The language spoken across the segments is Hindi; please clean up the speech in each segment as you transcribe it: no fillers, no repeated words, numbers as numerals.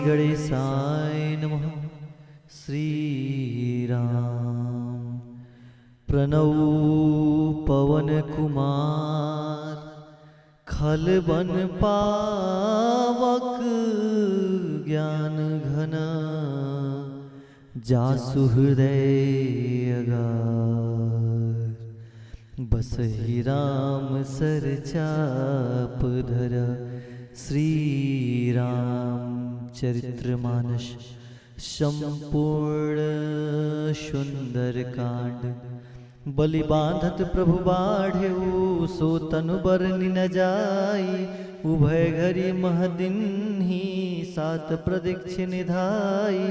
गणेशाय नमः। श्री राम। प्रणव पवन कुमार खल बन पावक ज्ञान घन जासु हृदय अगार। बसहि राम सर चाप धर। श्री राम चरित्रमानस संपूर्ण सुंदर कांड। बलि बांधत प्रभु बाढ़ेऊ सो तनु बरनि न जाई। उभय घरी महदिन ही सात प्रदीक्षिण निधाई।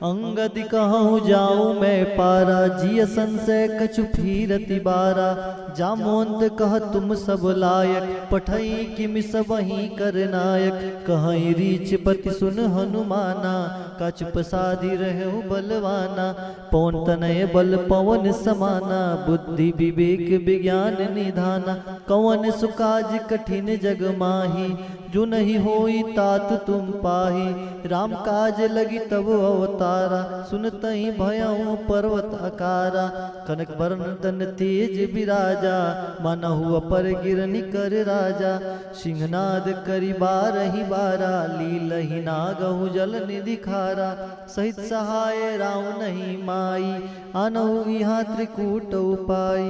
अंगद कहूँ जाऊँ मैं पारा जिय संशय कछु फिरति बारा। जामोंत कह तुम सब लायक पठई किम सब ही कर नायक। कहीं रीच पति सुन हनुमाना कछु प्रसादी रहे बलवाना। पवन तनय बल पवन समाना बुद्धि विवेक विज्ञान निधाना। कवन सुकाज कठिन जग माही जो नहीं होई तात तुम पाही। राम काज लगी तब अवतारा सुनतहि भयउ पर्वत आकारा। कनक वरण तन तेज विराजा मनहु अपर गिरनि कर राजा। सिंहनाद करि बारहि बारा लीलहि नागहु जल निधि खारा। सहित सहाय राम नहीं माई आनहु यहाँ त्रिकूट उपाई।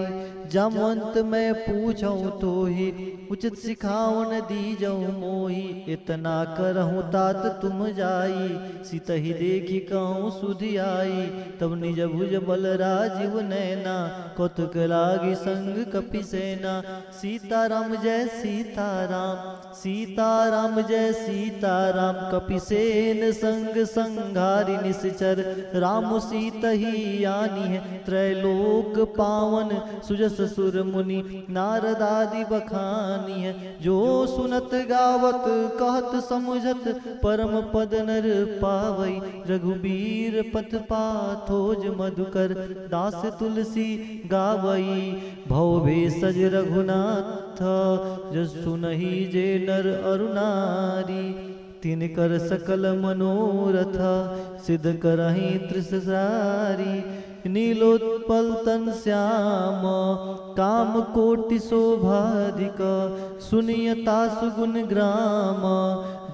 जामवंत मैं पूछऊँ तो ही उचित सिखावन दीजऊँ मोही। इतना करहूँ तात तुम जाई सीतहि देखी कहूँ सुधि आई। तब निज भुज बल राजीव नैना कौतुक लागी संग कपि सेना। सीताराम जय सीताराम सीताराम जय सीताराम। कपि सेन संग संघारि निश्चर राम सीतहि यानी है। त्रैलोक पावन सुजस सुर मुनि नारद आदि बखानी है। जो सुनत गावत कहत समझत परम पद नर पावई। रघुबीर पथ पाथोज मधुकर दास तुलसी गावई। भव भेषज रघुनाथ जस सुनहि जे नर अरु नारी। तिनकर सकल मनोरथ सिद्ध करहि त्रिससारी। नीलोत्पल तन श्याम काम कोटि शोभाधिक। सुनियता सुगुण ग्राम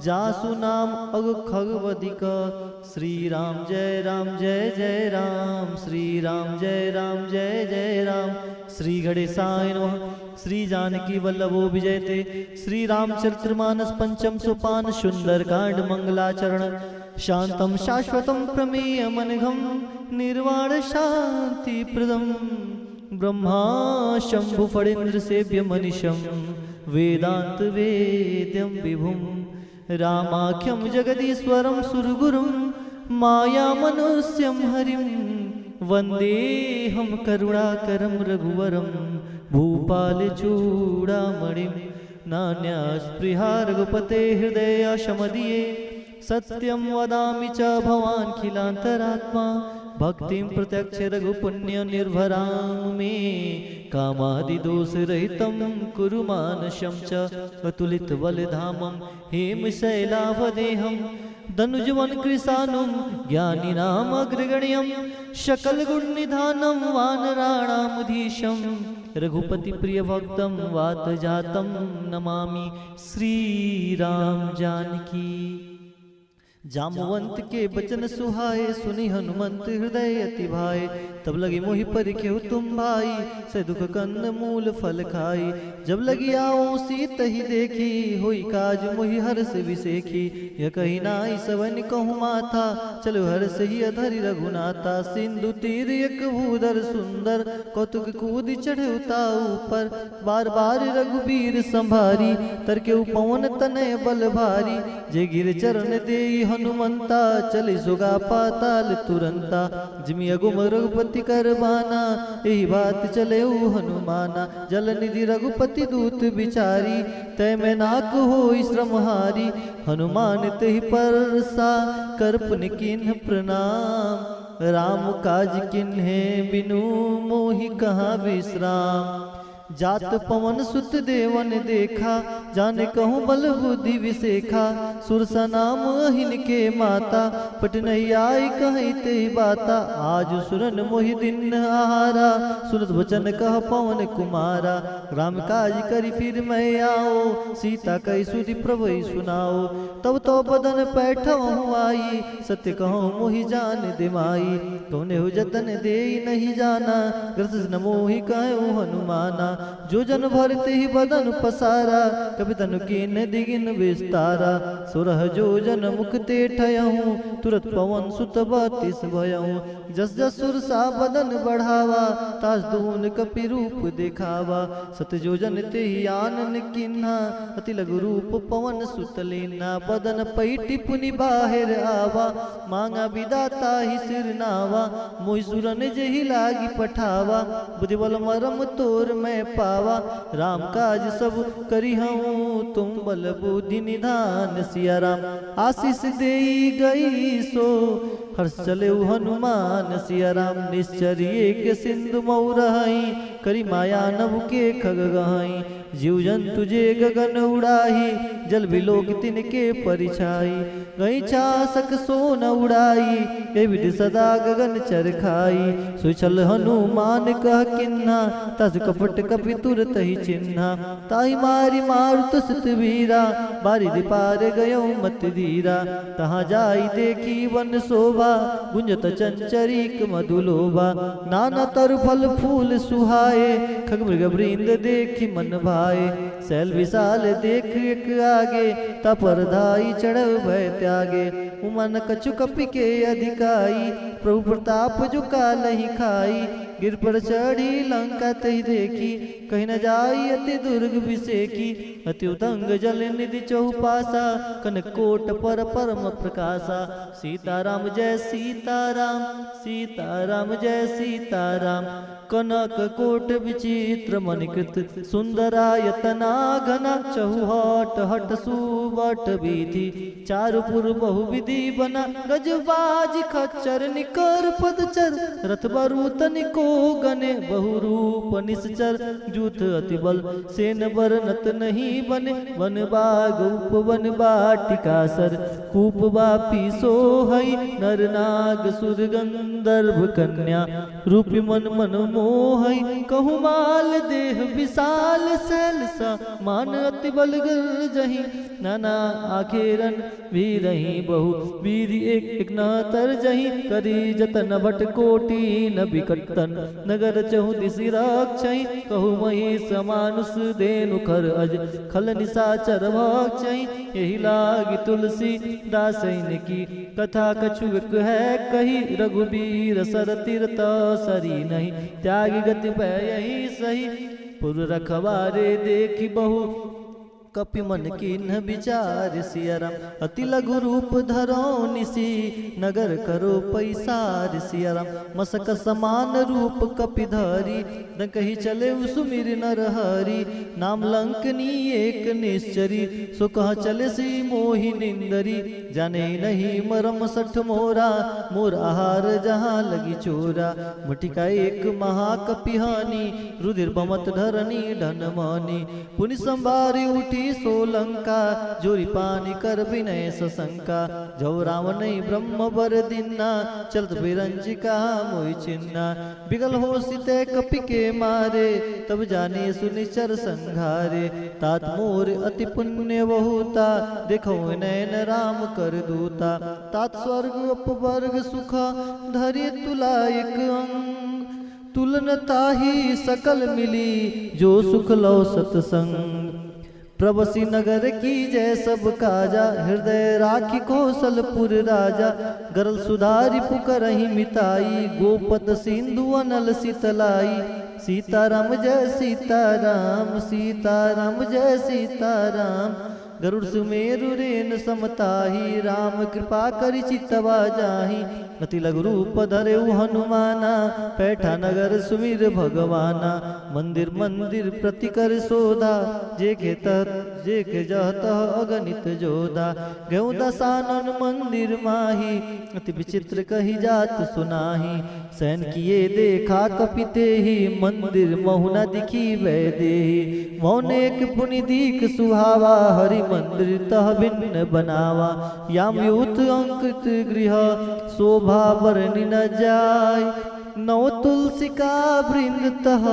जासु नाम अग खगवदिक। श्री राम जय जय राम। श्री राम जय जय राम। श्री गणेशाय नमः। श्री जानकी वल्लभो विजयते। श्री रामचरितमानस पंचम सोपान सुंदर कांड मंगलाचरण। शांतम शाश्वतम प्रमेयमनघम निर्वाण शांति प्रदम। ब्रह्मा शंभु फणीन्द्र सेव्य मनीषम वेदांत वेद्यम विभुम। रामाख्यम जगदीश्वरम सुरगुरुम माया मनुष्यम हरिम। वंदेहम करुणाकरम रघुवरम भूपाल चूड़ामणिम। नान्या स्पृहा रघुपते हृदय शमदीये। सत्यम वदामि च भवान् खिलांतरात्मा। भक्तिं प्रत्यक्ष रघुपुण्य निर्भरां मे। कामादि दोष रहितं कुरु मानसं च। अतुलित बलधामं हेम शैलावदेहं। धनुजवन कृशानुं ज्ञानिनाम अग्रगण्यं। सकल गुण निधानं वानराणामुधीशं। रघुपति प्रिय भक्तं वात जातं नमामि। श्री राम जानकी। जामवंत के बचन सुहाए सुनि हनुमंत हृदय अति भाए। तब लगी मोहि परिखेउ तुम भाई से दुख कंद मूल फल खाई। जब लगी आओ सीत ही देखी होई काज मोहि हर्ष विसेखी। यह कही नाई सवन कहूँ माथा चलो हर्ष ही अधरि रघुनाथा। सिंधु तीर एक भूधर सुंदर कौतुक कूद चढ़े उताऊ पर। बार बार रघुबीर संभारी तरके पवन तनय बल भारी। जे गिर चरण दे हनुमंता चले सुगा पाताल तुरंता। जिमि अगुम रघुपति कर बाना यही बात चले हनुमाना। जल निधि रघुपति दूत बिचारी तय में नाक हो श्रमहारी। हनुमान तेहि परसा कर्पन किन्ह प्रणाम। राम काज किन्हे बिनु मोहि कहाँ विश्राम। जात पवन सुत देवन देखा, जाने कहूँ बल बुद्धि विशेखा। सुरसा नाम हिनके माता, पटनैयाई कहीं ते बाता। आज सुरन मोहि दिन आहारा, सुनत वचन कह पवन कुमारा। राम काज करी फिर मैं आओ, सीता कई सुधि प्रभु सुनाओ। तब तो बदन पैठहूँ आई, सत्य कहूँ मोहि जान दे माई। कौने हो जतन दे नहीं जाना, ग्रस न मोहि कहूँ हनुमाना। जो जन भरते ही बदन पसारा, कभी तनु कीन दिगिन विस्तारा। सुरह जो जन मुक्ते ठयहूँ, तुरत पवन सुत बत्तीस भयहूँ। जस जस सुर सा बदन बढ़ावा, तास दून कपि रूप दिखावा। सत जो जन ते ही आनन किन्हा, अति लघु रूप पवन सुत लीना। बदन पैठी पुनि बाहिर आवा, मांगा विदाता ही सिर नावा। मोहि सुरन जेहि लागी पठावा, बुद्धि बल मरम तोर मैं पावा। राम काज सब करी हूँ, तुम बल बुद्धि निधान। सिया राम आशीष देई गई सो, हर्ष चले हनुमान। सिया राम निश्चर्य के सिंधु मऊ रहई, करी माया नभ के खग गहई। जीव जंतु जे गगन उड़ाही, जल बिलोक तिनके परिछाई। गई छासक सोन उड़ाई, ए विधि सदा गगन चरखाई। सुचल हनुमान कह किन्हा, तस कपट कपि तुरत ही चिन्हा। ताहि मारी मारुत सुत वीरा, बारिधि पार गयो मत धीरा। तहाँ जाई देखी वन शोभा, गुंजत चंचरीक मधुलोभा। नाना तरु फल फूल सुहाए, खग मृग वृंद देखी मन भाए। सैल विशाल देख एक आगे, तपर धाई चढ़ भय त्यागे। उमन कछु कपि के अधिकाई, प्रभु प्रताप जो काल ही खाई। गिर पर चढ़ी लंका तही देखी, कहीं न जाई अति दुर्ग विसेकी। अति उदंग जल निधि चौपासा, कनक कोट पर परम प्रकाशा। सीताराम जय सीताराम, सीताराम जय सीताराम। कनक कोट विचित्र मणिकृत, सुंदरायतना घना। चहुहट हट सुबट विधि, चारुपुर बहुविधि बना। गजबाज खच्चर निकर पदचर, रथ बरूत निको गने। बहुरूप निश्चर, जूथ अति बल सेन बरनत नहीं बने। वन बाग उपवन बाटिका सर, कूप बापी सोहई। नर नाग सुर गंधर्व कन्या, रूपी मन मन मोहई। कहु माल देह विशाल शैल सा, मान अति बल गर्जहि। नाना आखेरन वीरहि, बहु वीर एक न तरजहि। करी जतन बट कोटि न बिकटन, नगर चहु दिशि रक्षहि। कहु मही समानुष देनु खर अज, खल निशाचर भक्षहि। यही लागी तुलसी दासैन की, कथा कछुक है कही। रघुबीर सर तीरथ सरी नहीं, त्यागी गति भय यही सही। पुर रखवारे देखी बहु, कपि मन कीन्ह विचार। सिया राम अति लघु रूप धरो निसी, नगर करो पैसार। सिया राम मसक समान रूप कपि धरी, न कही चले सुमिर नर हरि। नाम लंकनी एक निश्चरी, सो कह चले सी मोहि निंदरी। जाने नहीं मरम सठ मोरा, मोर आहार जहाँ लगी चोरा। मुटिका एक महाकपि हानि, रुधिर बमत धरनी धन मानी। पुनि संभारी उठी सोलंका, जोरी पानी कर विनय सशंका। जो रावण ब्रह्म बर दिन्ना, चलत बिरंजिका मोहि चिन्ना। बिगल हो सीते कपि के मारे, तब जाने सुनिचर संघारे। तात मोर अति पुण्य बहुता, देखो नैन राम कर दूता। तात स्वर्ग उपवर्ग सुख, धरि तुला एक अंग। तुलन ताही सकल मिली, जो सुख लो सतसंग। प्रवसी नगर की जय सब काजा, हृदय राखी कौशलपुर राजा। गरल सुधारी पुकरहि मिताई, गोपद सिंधु अनल शीतलाई। सीताराम जय सीताराम, सीताराम जय सीताराम। गरुड़ सुमेरु रेन समताही, राम कृपा करि चितवा जाहि। अति लघु रूप धरेऊ हनुमाना, पैठा नगर सुमिर भगवाना। मंदिर मंदिर प्रति कर सोधा, जे के जहत अगणित जोधा। गौ दसानन मंदिर माही, अति विचित्र कही जात सुनाही। सैन किए देखा कपिते ही, मंदिर महुना दिखी वैदेही। मौन एक पुनि दीख सुहावा, हरि मंदिर तह भिन्न बनावा। यामयूत अंकित गृह, शोभा बरनि न जाय। नौ तुलसी का वृंद तह,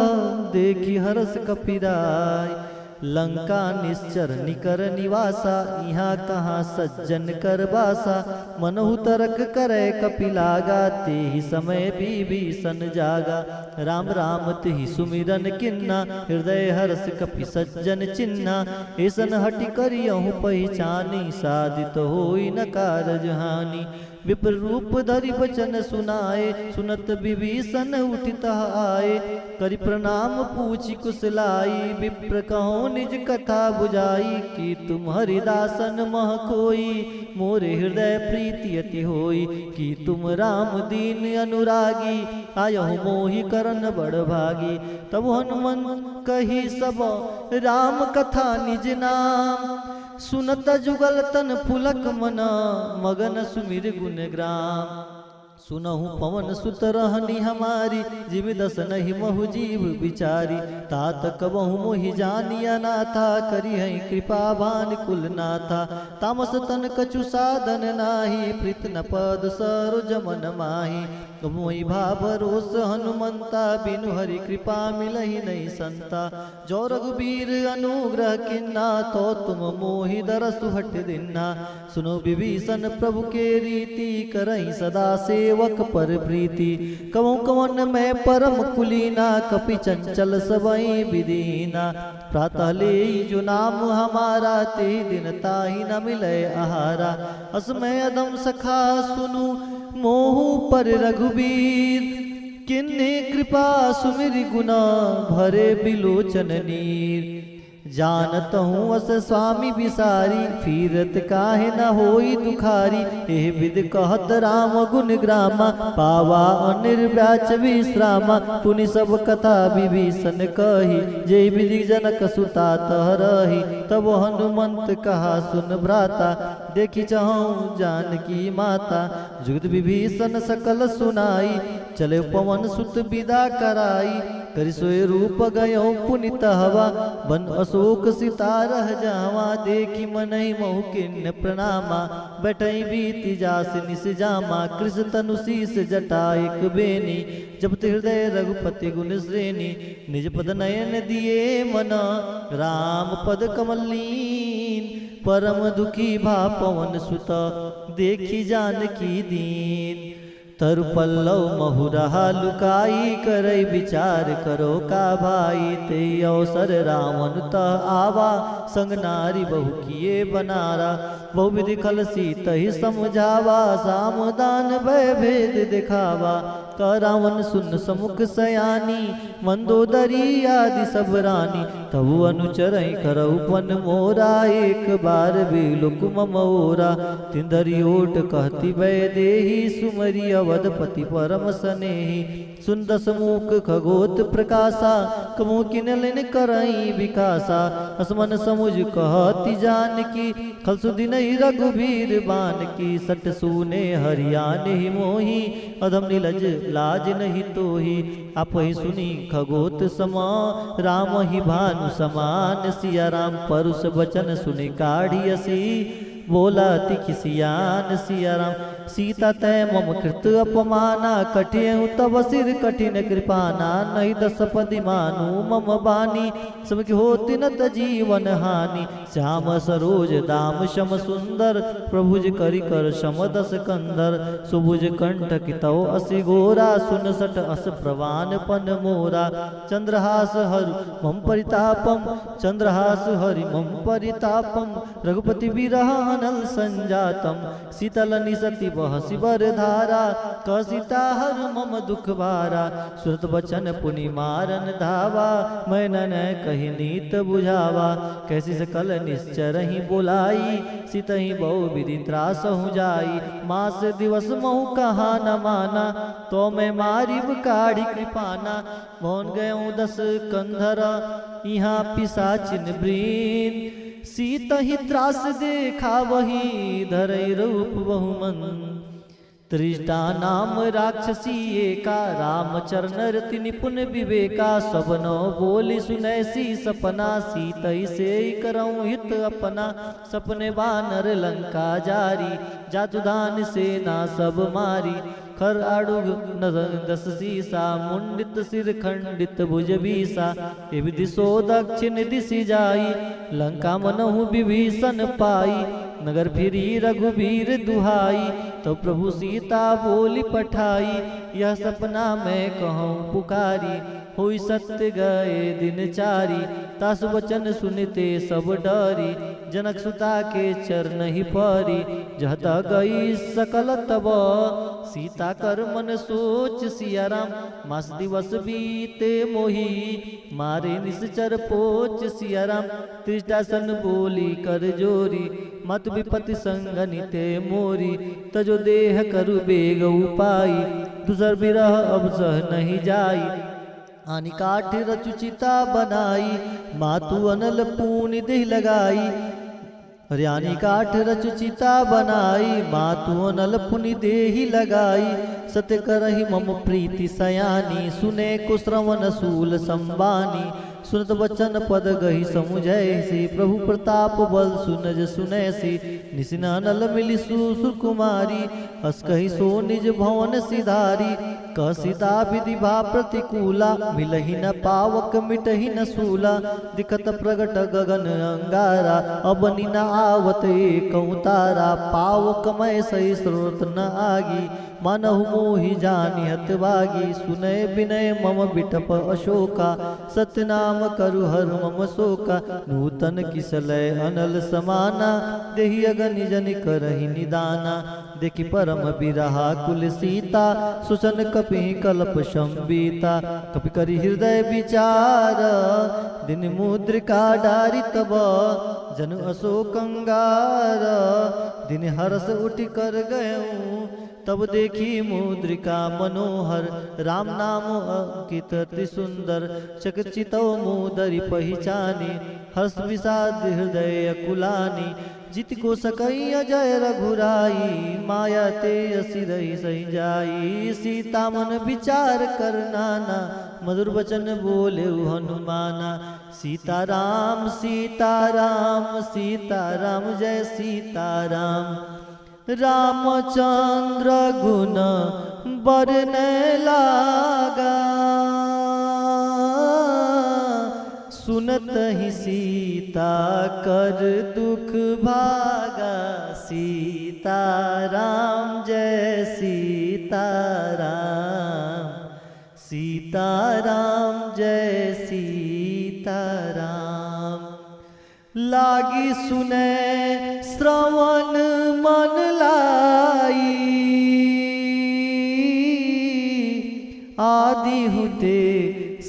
देखी हरस कपिराय। लंका निश्चर निकर निवासा, यहाँ कहाँ सज्जन कर बासा। मनहु तरक करे कपिलागा, ते ही समय विभीषण जागा। राम राम तिहि सुमिरन किन्ना, हृदय हर्ष कपि सज्जन चिन्हा। ऐसन हटि करियहु पहिचानी, साधित होई न कारज हानि। विप्र रूप धरि बचन सुनाए, सुनत विभीषण उठित आए। करि प्रणाम पूछि कुशलाई, विप्र कहो निज कथा बुझाई। कि तुम हरिदासन मह कोई, मोरे हृदय प्रीति अति होई। कि तुम राम दीन अनुरागी, आयहु मोहि करन बड़ भागी। तब हनुमंत कही सब राम कथा निज नाम। सुनत जुगल तन पुलक मना, मगन सुमिर गुण ग्राम। सुनहु पवन सुत रहनी हमारी, जिम दस नहीं महु जीव बिचारी। तात कबहु मोहि जानिया नाथा, करी है कृपा भान कुल नाथा। तामस तन कछु साधन नाही, प्रीत न पद सरोज मन माही। मोहि भाभरोस हनुमंता, बिनु हरि कृपा मिलहि नहीं संता। जो रघुबीर अनुग्रह किन्ना, तो तुम मोहि दरसु हट दिन्ना। सुनो विभीषण प्रभु के रीति, करहि सदा सेवक पर प्रीति। कवं कवन मैं परम कुलीना, कपि चंचल सबई विदीना। प्रातः ले जो नाम हमारा, ते दिन ताहि न मिले आहारा। असमय अदम सखा सुनु, मोहु पर रघुबीर। किन्ने कृपा सुमिरि गुना, भरे बिलोचन नीर। जानत हूँ अस स्वामी विसारी, फिरत काहे न होई दुखारी। एह विद कहत राम गुण ग्रामा, पावा अनिर्व्याच विश्रामा। पुनि सब कथा विभीषण कही, जय विधि जनक सुता तह रही। तब हनुमंत कहा सुन भ्राता, देखी चाहूँ जानकी माता। जुगत विभीषण सकल सुनाई, चले पवन सुत विदा कराई। करि सोय रूप गयो पुनित हवा, बन अशोक सितारह जावा। देखी मनहि महु किन्न प्रणामा, बैठई बीति जास निस जामा। कृष तनु शीस जटा एक बेनी, जपत हृदय रघुपति गुण श्रेणी। निज पद नयन दिए मना, राम पद कमलीन। परम दुखी भा पवन सुत, देखी जानकी दीन। तरु पल्लव महुरहा लुकाई, करई विचार करो का भाई। ते अवसर रावण तह आवा, संग नारी बहु किए बनारा। बहु विधि खलसी तहि समझावा, सामदान भय भेद दिखावा। का रावण सुन समुख सयानी, मंदोदरी आदि सब रानी। तबु अनुचर करऊ पन मोरा, एक बार बिलुक ममोरा। तिंदरी ओट कहती वैदेही, सुमरी अवधपति परम स्नेही। सुन दस मुख खगोत प्रकाशा, कमु किनलिन करई विकासा। असमन समुझ कहती जानकी, खल सुदिन रघुबीर बान की। सट सूने हरियान ही मोही, अधम निलज लाज नहीं तोही। आप ही सुनी खगोत समा, राम ही भानु समान। सिया राम परुष बचन सुनि काढ़ियसी, बोला तिखिसियान। सिया राम सीता तय मम कृत अपमाना, कटियहु तब सिर कठिन कृपाना। नहीं दस पदि मानु मम बानी, समझ होति न जीवन हानि। श्याम सरोज दाम शम सुंदर, प्रभुज करि कर शम दस कंदर। सुभुज कंठ कितौ असि गोरा, सुन सट अस प्रवान पन मोरा। चंद्रहास हरि मम परितापम, चंद्रहास हरि मम परितापम। रघुपति विरह अनल संजातम शीतल निसति बहसी बर धारा कसिता हर मम दुख भारा सुरत बचन पुनि मारन धावा मैं न कही नीत बुझावा कैसी सकल निश्चर ही बोलाई सितहि बहु विधि त्रास हूँ जाई मास दिवस महु कहा न माना तो मैं मारिब काढ़ी कृपाना भवन गयो 10 कंधर यहाँ पिशाचिन ब्रीन सीत ही त्रास देखा वही धरई रूप बहुमन त्रिष्टा नाम राक्षसी एका रामचरण रति निपुण विवेका सबनो बोली सुनैसी सपना सीतई से करऊं हित अपना सपने बानर लंका जारी जातुदान सेना सब मारी खर आडुग दस सीसा मुंडित सिर खंडित भुज बीसा एवं दिशो दक्षिण दिशि जाई लंका मनहु विभीषण पाई नगर फिरी रघुबीर दुहाई तो प्रभु सीता बोली पठाई यह सपना मैं कहूँ पुकारी हुई सत्य गए दिन चारी तास वचन सुनते सब डरी जनक सुता के चरण ही परी जहता गई सकल तब सीता कर मन सोच सिया राम मास दिवस बीते मोही मारे निश्चर पोच सिया राम त्रिष्टासन बोली कर जोरी मत विपति संगनिते मोरी तजो देह करु बेग उपाई दूसर बिरह अब सह नहीं जाई आनी काठ रचुचिता बनाई मातु अनल पूनि देह लगाई हरियाणी काठ रचुचिता बनाई मातु अनल पुनि देहि लगाई सत्य करहि मम प्रीति सयानी सुने कुश्रवण सूल संबानी सुनत वचन पद गही समुझैसी प्रभु प्रताप बल सुनज सुनैसी निसिनानल मिली सुर कुमारी हस कही सो निज भवन सिधारी कसिता विधि भा प्रतिकूला मिलहि न पावक मिटहि न सूला दिखत प्रगट गगन अंगारा अबनि न आवत एकौ तारा पावक मय सही स्रोत न आगी मनहु मोहि जानि हतभागी सुनय विनय मम बिटप अशोका सत्यनाम करु हर मम शोका नूतन किसलय अनल समाना देहि अगनि जन करहि निदाना देखि परम बिरहा कुल सीता सुसन कपि कल्प संबीता कपि करि हृदय विचार दिन मुद्रिका डारी तब जन अशोक अंगार दिन हरस उठि कर गयऊँ तब देखी मुद्रिका मनोहर राम नाम अंकित अति सुंदर चकचितो मुदरि पहिचानी हर्ष विषाद हृदय कुलानी जित को सकई अजय रघुराई माया ते असिरहि सही जाई सीता मन विचार कर नाना मधुर वचन बोले हनुमाना सीताराम सीताराम सीताराम जय सीताराम रामचंद्र गुण बरने लागा सुनत ही सीता कर दुख भागा सीताराम जय सीताराम सीताराम जय सीताराम लागी सुने श्रवण मन लाई आदि हुते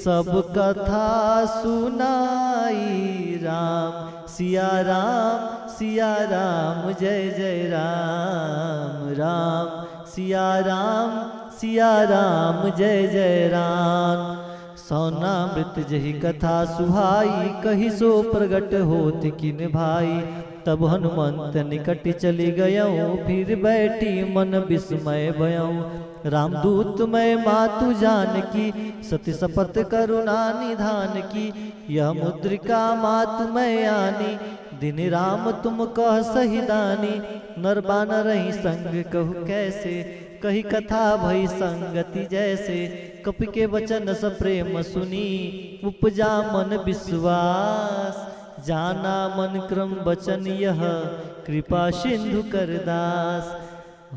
सब कथा सुनाई राम सिया राम जय जय राम राम सिया राम जय जय राम सौनामृत जही कथा सुहाई कही सो प्रगट होत किन भाई तब हनुमंत निकट चली गयऊँ फिर बैठी मन विस्मय भयऊँ रामदूत मैं मातु जानकी सत्य शपथ करुणा निधान की यह मुद्रिका मातु मैं आनी दिन राम तुम कह सही दानी नर बानर ही संग कहु कैसे कही कथा भई संगति जैसे कपि के वचन स प्रेम सुनी उपजा मन विश्वास जाना मन क्रम वचन यह कृपा सिंधु करदास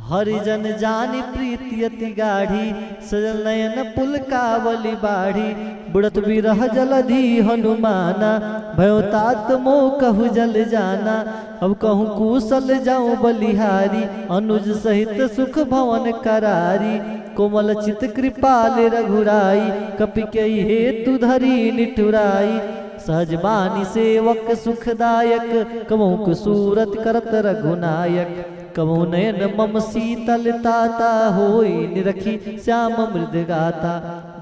हरिजन जानी प्रीति अति गाढ़ी सजल नयन पुल कावली बाढ़ी बुड़त बिरह जलधि हनुमाना भयो तात मोह कहु जल जाना अब कहूँ कुशल जाऊं बलिहारी अनुज सहित सुख भवन करारी कोमल चित कृपाल रघुराई कपि के हेतु धरी निठुराई सहज बानी सेवक सुखदायक कमौक सूरत करत रघुनायक कमो नयन मम शीतल ताता होई निरखी श्याम मृद गाता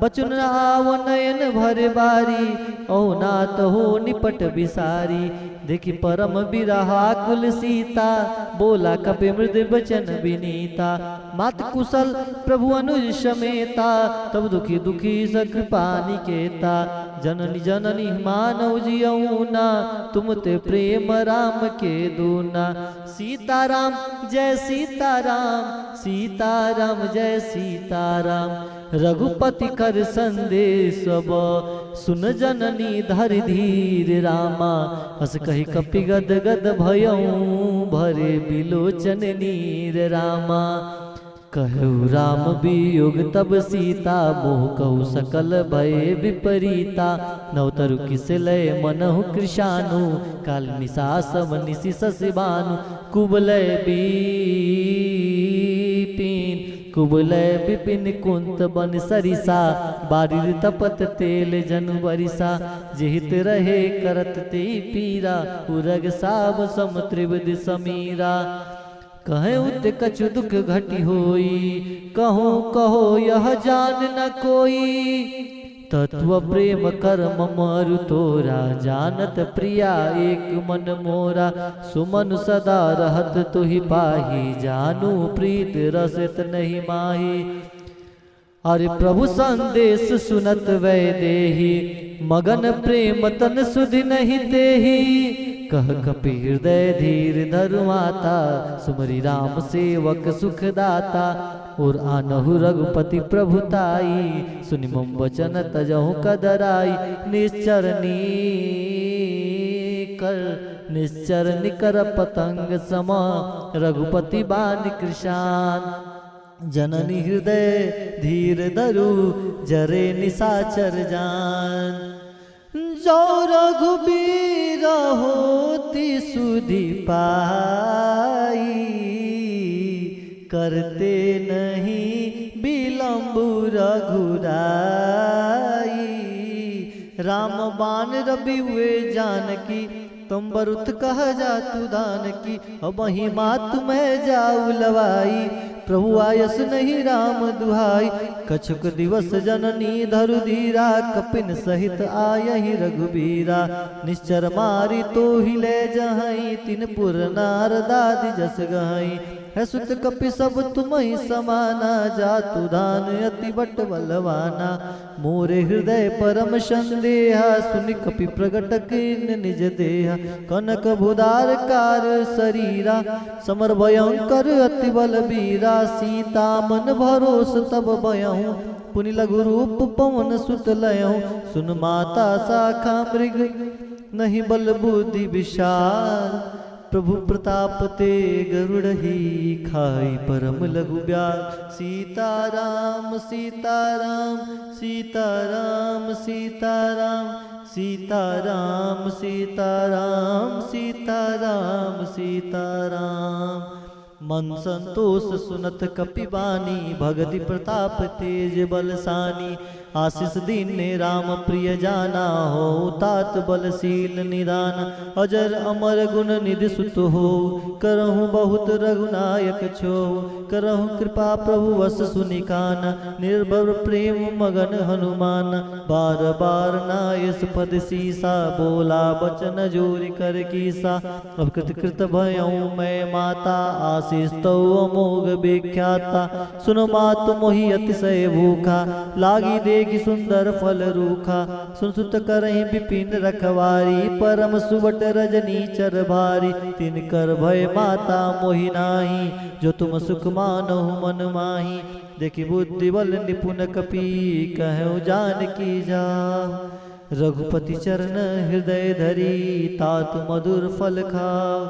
बचन आव नयन भर बारी ओ नाथ हो निपट बिसारी देखी परम बिरहा कुल सीता बोला कपि मृद बचन विनीता मात कुशल प्रभु अनुज समेता तब दुखी दुखी सकृपा निकेता जननी जननी मानव जियौना तुम ते प्रेम राम के दूना सीताराम जय सीताराम सीताराम जय सीताराम रघुपति कर संदेश सुन जननी धर धीर रामा हस कही कपि गद गद भयऊं भरे बिलोचन नीर रामा कहु राम वियोग तब सीता मोह कहु सकल भय विपरीता नवतरु किस लय मनहु कृशानु काल निशा सम निशि ससिबानु कुबलय कुबलय विपिन कुंत बन सरिसा बारिर तपत तेल जनु बरिसा जिहित रहे करत ते पीरा उरग साव सम त्रिविध समीरा कहे उत कछु दुख घटी होई कहो कहो यह जान न कोई तत्व प्रेम कर्म मरु तोरा जानत प्रिया एक मन मोरा सुमन सदा रहत तुहि पाही जानू प्रीत रसित नहीं माही अरे प्रभु संदेश सुनत वै देही मगन प्रेम तन सुधि नहीं देही कह कपि हृदय धीर धरु माता सुमरि राम सेवक सुखदाता और आनहु रघुपति प्रभुताई सुनि मम वचन तजहु कदराई निश्चर कर पतंग समा रघुपति बान कृशान जननी हृदय धीर धरु जरे निशाचर जान जो रघुबीर होती सुधि पाई करते नहीं विलंब रघुराई राम बान रवि हुए जानकी तुम बरुत कह जा तू दान की अब ही मात मैं जाऊ लवाई प्रभु आयस नहीं राम दुहाई कछुक दिवस जननी धरु धीरा कपिन सहित आयहि रघुबीरा निश्चर मारी तो ही ले जहाई तिन पुर नारदादि जस गहाई है सुत कपि सब तुम ही समाना जातु दान अति बट बलवाना मोरे हृदय परम संदेहा सुनि कपि प्रगट कीन निज देहा कनक भुदार कार शरीरा समर भयंकर अति बल बीरा सीता मन भरोस तब भयहूँ पुनि लघु रूप पवन सुत लयहूँ सुन माता शाखा मृग नहीं बल बुद्धि विशाल प्रभु प्रताप ते गरुड़ही खाई परम लघु ब्याल सीताराम सीताराम सीताराम सीताराम सीताराम सीताराम सीताराम सीताराम मन संतोष सुनत कपिबानी भगति प्रताप तेज बलसानी आशीष दीने राम प्रिय जाना हो तात बलशील निदान अजर अमर गुण निधि सुत हो करहु बहुत रघुनायक छो करहु कृपा प्रभु वस सुनिकान निर्भर प्रेम मगन हनुमान बार बार नायस पद सीसा बोला बचन जोरि कर कीसा अब कृत कृत भयऊँ मैं माता आशीष तो अमोघ विख्याता सुनो मातु मोहि अतिशय भूखा लागी देगी सुंदर फल रूखा सुन सुत करहि विपिन रखवारी परम सुबट रजनी चर भारी तिन कर भय माता मोहि नाही जो तुम सुख मानहु मन माही देखी बुद्धि बल निपुण कपि कहु जानकी जाओ रघुपति चरण हृदय धरी तात मधुर फल खाओ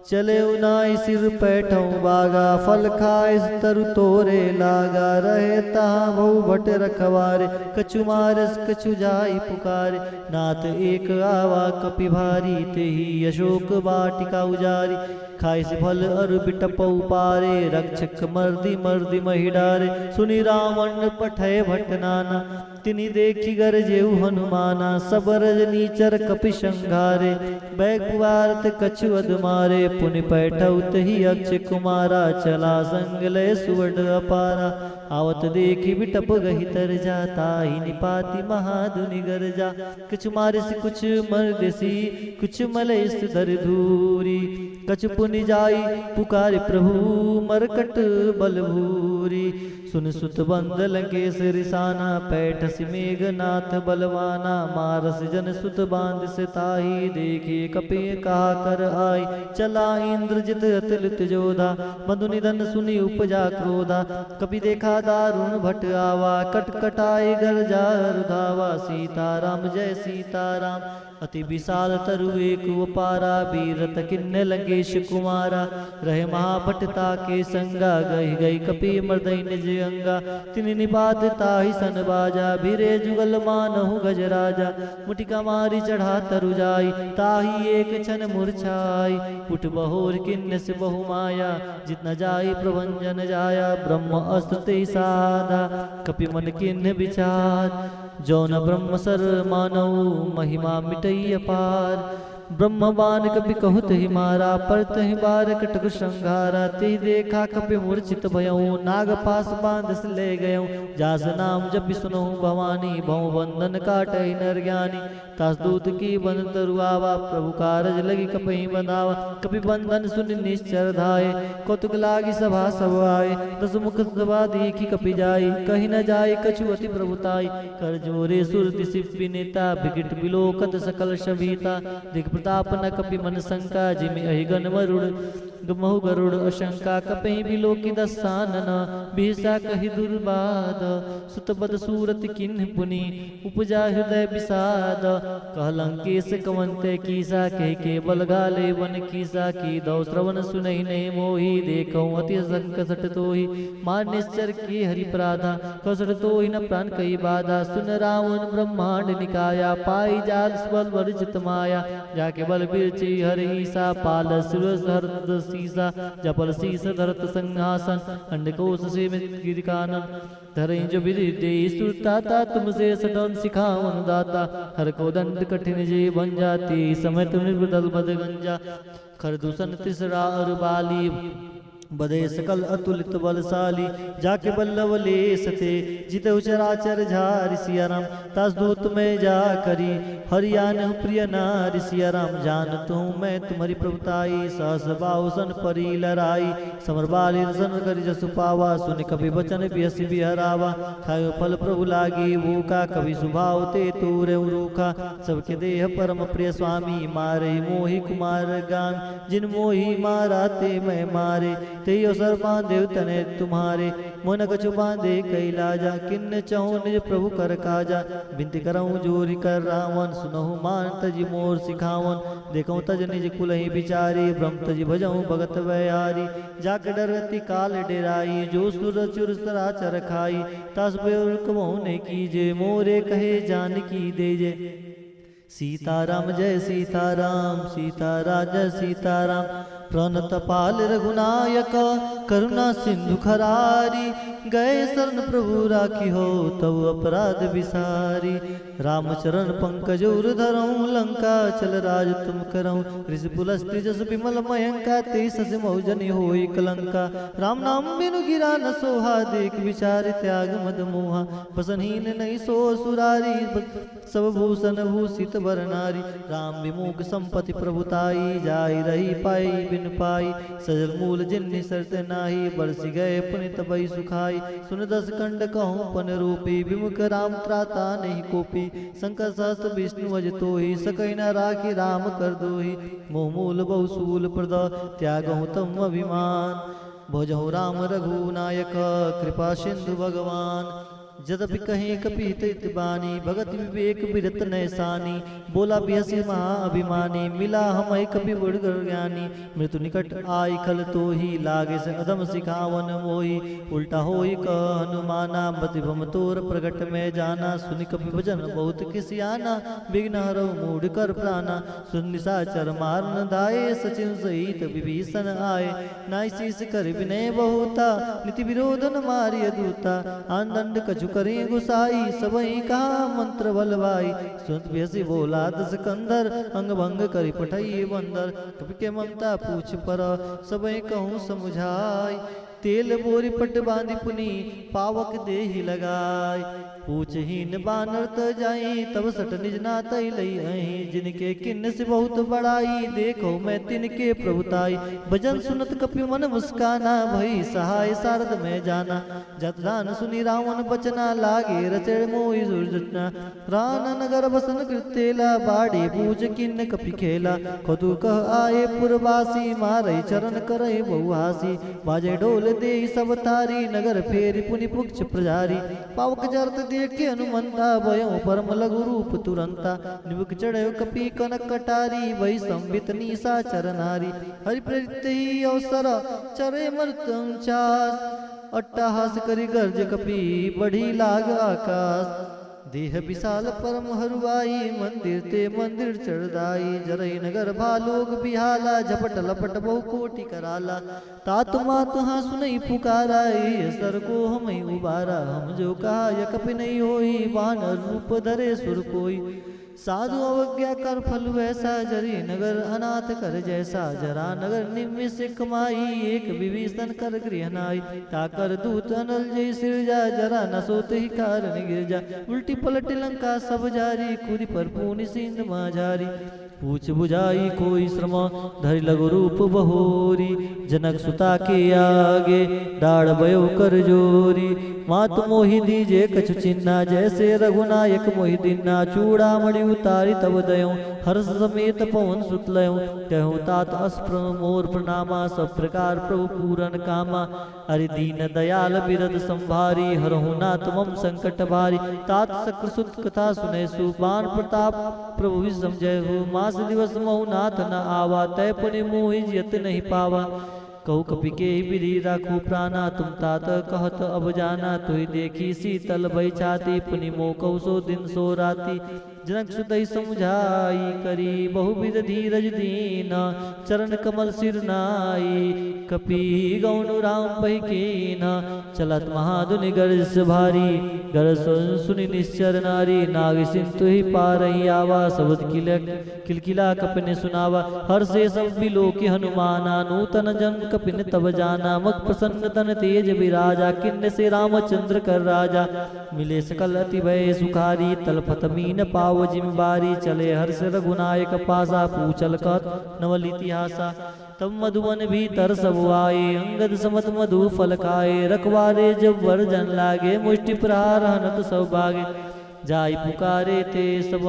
चले उनाई सिर पैठों बागा, फल खाए तरु तोरे लागा। रहे तहाँ बहु भट रखवारे, कछु मारस कछु जाई पुकारे। नाथ एक आवा कपि भारी, तेहि अशोक वाटिका उजारी। खाए से फल अरु बिटपऊ पारे, रक्षक मर्दी मर्दी मही डारे। सुनि रावण पठय भट नाना, तिनि देखी गरजेउ हनुमाना। सब रजनीचर कपि संघारे, बैकुवारत कछु अधमारे। पुनि पैठऊ तहि अक्षय कुमारा, चला संग लय सुवर्ण अपारा। आवत देखी बिटप गहि तर जाता, ही निपाति महाधुनि गरजा। कुछ मारिस कुछ मरदेसी, कुछ मलेस धर धूरी। कछु पुनि जाई पुकारे प्रभु, मरकट बल भूरी। सुन सुत बंद लंकेश रिसाना, पैठस मेघनाथ बलवाना। मारस जन सुत बांध से ताही, देखे कपि कहा कर आई। चला इंद्रजित अतुलित जोधा, मधु निधन सुनि उपजा क्रोधा। कपि देखा दारुण भट आवा, कटकटाए गरजा रुधावा। सीताराम जय सीताराम, अति विशाल तरु एक अपारा। बीरत किन्ने लंकेश कुमारा, रहे महाभटता के संगा। गई गई कपि मर्दई निज अंगा, तिनि निपात ताहि सन बाजा। भीरे जुगल मानहु गजराजा, मुटिका मारी चढ़ा तरु जाई। ताहि एक क्षण मूर्छाई, उठ बहोर किन्ने से बहु माया। जितना जाई प्रभंजन जाया, ब्रह्म अस्त्र ते साधा। कपि मन किन्ने विचार, जौन ब्रह्म सर मानव। महिमा मिटई अपार, ब्रह्मवान कपि कहत ही मारा। परत ही बार कटक संघारा, ते देखा कपि मूर्छित भयऊ। नाग पास बांध से ले गयऊ, जास नाम जब सुनहु भवानी। भव बंधन काटई नर ज्ञानी, तास दूत की बंध तरुआवा। प्रभु कारज लगी कपि बंधावा, कपि बंधन सुनि निश्चर धाये। कौतुक लागी सभा सब आए, दस मुख सभा देखी कपि जाई। कहीं न जाए कछु अति प्रभुताई, कर जोरे सुर दिशि नेता। विकट बिलोकत सकल शबीता, दिख प्रताप न कपि मन शंका। जिमि अहिगन मरुड़ गमहु गरुड़ अशंका। कपि बिलोकी दसानन, बिहसा कहि दुर्बाद। सुतबद सूरत किन्ह पुनि, उपजा हृदय विषाद। कह लंकेश कवंते कीसा, कह के बल गाले वन कीसा। की दौ श्रवण सुनहि नहीं मोही, देखऊँ अति संकट तोहि। मार निश्चर की हरि प्राधा, कसट तोहि न प्राण कई बाधा। सुन रावण ब्रह्मांड निकाया, पाई जाल बल वर्जित माया। जाके बल बिरची हरि ईसा, पाल सुरस हरत सीसा। जपल शीस धरत संहासन, अंडकोश से गिर कानन। धरे जो विधि दे सुरताता, तुमसे सटन सिखावन दाता। हर को दंड कठिन जे बन जाती, समय तुम निर्बदल बद गंजा। खर दूषण तिसरा और बाली, बदे सकल अतुलित बलशाली। जाके बल्लव ले सते, जिते चराचर झारि सिया राम। तास दूत में जा करी, हरियान प्रिय नारि सिया राम। जानतु मैं तुम्हारी प्रभुताई, सहस बाहुसन परी लराई। समर बाली सन करी जसु पावा, सुन कपि वचन बिहसि बिहरावा। खायो फल प्रभु लागी भूखा, कवि सुभाव ते तूरे रूखा। सबके देह परम प्रिय स्वामी, मारे मोहि कुमार गान। जिन मोहि मारा ते मैं मारे, ते अवसर बांधे तने तुम्हारे। मन कछु बांधे कैलाजा, किन्न चहु निज प्रभु कर काजा। बिनती करऊँ जोरी कर रावण, सुनहु मान तजि मोर सिखावन। देखऊँ तज निज कुलहि बिचारी, ब्रह्म तजि भजऊँ भगत वैयारी। जाके डरती काल डेराई, जो सुर चुर सराचर खाई। तास बेउकबहु नहीं कीजे, मोरे कहे जान की देजे। सीताराम जय सीताराम, सीताराम जय सीताराम। प्रणत पाल रघुनायक, करुणा सिंधु खरारी। गए शरण प्रभु राखी हो, तव अपराध विसारी। रामचरण पंकज उर धरऊँ, लंका चल राज तुम करऊँ। ऋषि पुलस्ति जस विमल मयंका, ते सस मौजनी होई कलंका। राम नाम बिनु गिरा न सोहा, देख विचार त्याग मद मोहा। बसनहीन नहीं सो सुरारी, सब भूषण भूषित वर नारी। राम विमुख संपत्ति प्रभुताई, जाई रही पाई बिन पाई। सजल मूल जिन्नि सरत नाही, बरसि गए पुनित बई सुखाई। सुन दस कंड कहूँ पन रूपी, विमुख राम त्राता नहीं कोपी। शंकर सहस्त्र विष्णु अज तोहि, सकई न राखी राम कर दोहि। मोह मूल बहुसूल प्रद, त्यागहु तम अभिमान। भजहु राम रघुनायक, कृपा सिंधु भगवान। जदपि कहीं कपि हित बानी भगत विवेक विरत नैसानी बोला बिहसी महाअभिमानी मिला हम कपि बुढ़ ज्ञानी मृत्यु निकट आई खल तो ही लागे से अदम सिखावन मोही उल्टा होई क हनुमाना प्रतिभम तोर प्रगट में जाना सुनि कपि भजन बहुत किसियाना विघ्न हरौ मूढ़ कर प्राणा सुन निशाचर मारन दाए सचिन सहित विभीषण आए नाई शीस कर विनय बहुता नीति विरोधन मारिय दूता आनंद कछु करें गुसाई सबई कहा मंत्र बलवाई सुत बेसी बोला दस कंदर अंग भंग करी पठई बंदर कपि के ममता पूछ पर सबई कहूँ समुझाई तेल बोरी पट बांधी पुनी पावक देहि लगाई पूछहीन बानर त जाई तब सट निज नातई लई अही जिनके किन्न से बहुत बड़ाई देखो मैं तिनके प्रभुताई भजन सुनत कपि मन मुस्काना भई सहाय सारद में जाना जत दान सुनी रावण बचना लागे रचड़ मोहि दुर्जटना रान नगर बसन कृतेला बाड़ी पूज किन्न कपि खेला कदु कह आए पुरवासी मारई चरण करई बहुहासी बाजे ढोल दे सब तारी नगर फेरी पुनि पुक्ष प्रजारी पावक जरत देखे हनुमंता भयो परम लघु रूप तुरंता निबुक चढ़यो कपि कनक कटारी वही संबित निशा चरनारी हरि प्रेरित ही अवसर चरे मृत्यु चास अट्टहास करी गर्ज कपि बढ़ी लाग आकाश देह विशाल परम हरुआई मंदिर ते मंदिर चढ़दाई जरई नगर भालोग बिहाला झपट लपट बहु कोटि कराला तात मात हाँ सुनई पुकाराई सर को हम उबारा हम जो कहा यह कपि नहीं होई वानर रूप धरे सुर कोई साधु अवज्ञा कर फल वैसा जरी नगर अनाथ कर जैसा जरा नगर निम्न से कमाई एक विभीषण कर गृहनाई ताकर दूत अनल जय सिरजा जरा न सोते ही कारण गिरजा उल्टी पलट लंका सब जारी खुदी पर पूनि सिंध माझारी पूछ बुझाई कोई श्रम धरि लघु रूप बहोरी जनक सुता के आगे डाढ़ भयो कर जोरी मात मोहि दीजे कछु चिन्ना जैसे रघुनायक मोहि दीना चूड़ामणि उतारी तब दयो हर्ष समेत पवन सुत लयो कहूँ तात अस्प्र मोर प्रणामा सब प्रकार प्रभु पूरन कामा अरि दीन दयाल बिरद संभारी हरहु नाथ मम संकट भारी तात सक्र सुत कथा सुने सुबान प्रताप प्रभु विषम जय हो मास दिवस महु नाथ न आवा तय पुनि मोहि जियत नहीं पावा कहु कपि के बिरी राखू प्राणा तुम तात कहत अब जाना तुहि देखी शीतल भई छाती पुनि मो कहु सो दिन सो राती जनक सुतई समझाई करी बहुविध धीरज दीन चरण कमल सिर नाई कपि गौन राम बहि कीन चलत महाधुनि गर्ज भारी गर्ज सुनि निश्चर नारी नाग सिंधु ही पारही आवा शब्द किलकिला कपिन सुनावा हर से सब बिलो की हनुमाना नूतन जन कपिन तब जाना मुख प्रसन्न तन तेज विराजा किन्न से रामचंद्र कर राजा मिले सकल अति भय सुखारी तलपत मीन पाव जिम्बारी चले हर्ष रघुनायक पासा पूछल कत नवल इतिहासा तब मधुवन भीतर सब आए अंगद समत मधु फल खाए रखवारे जब वर्जन लागे मुष्टि प्रहार हनत सब भागे जाई पुकारे ते सब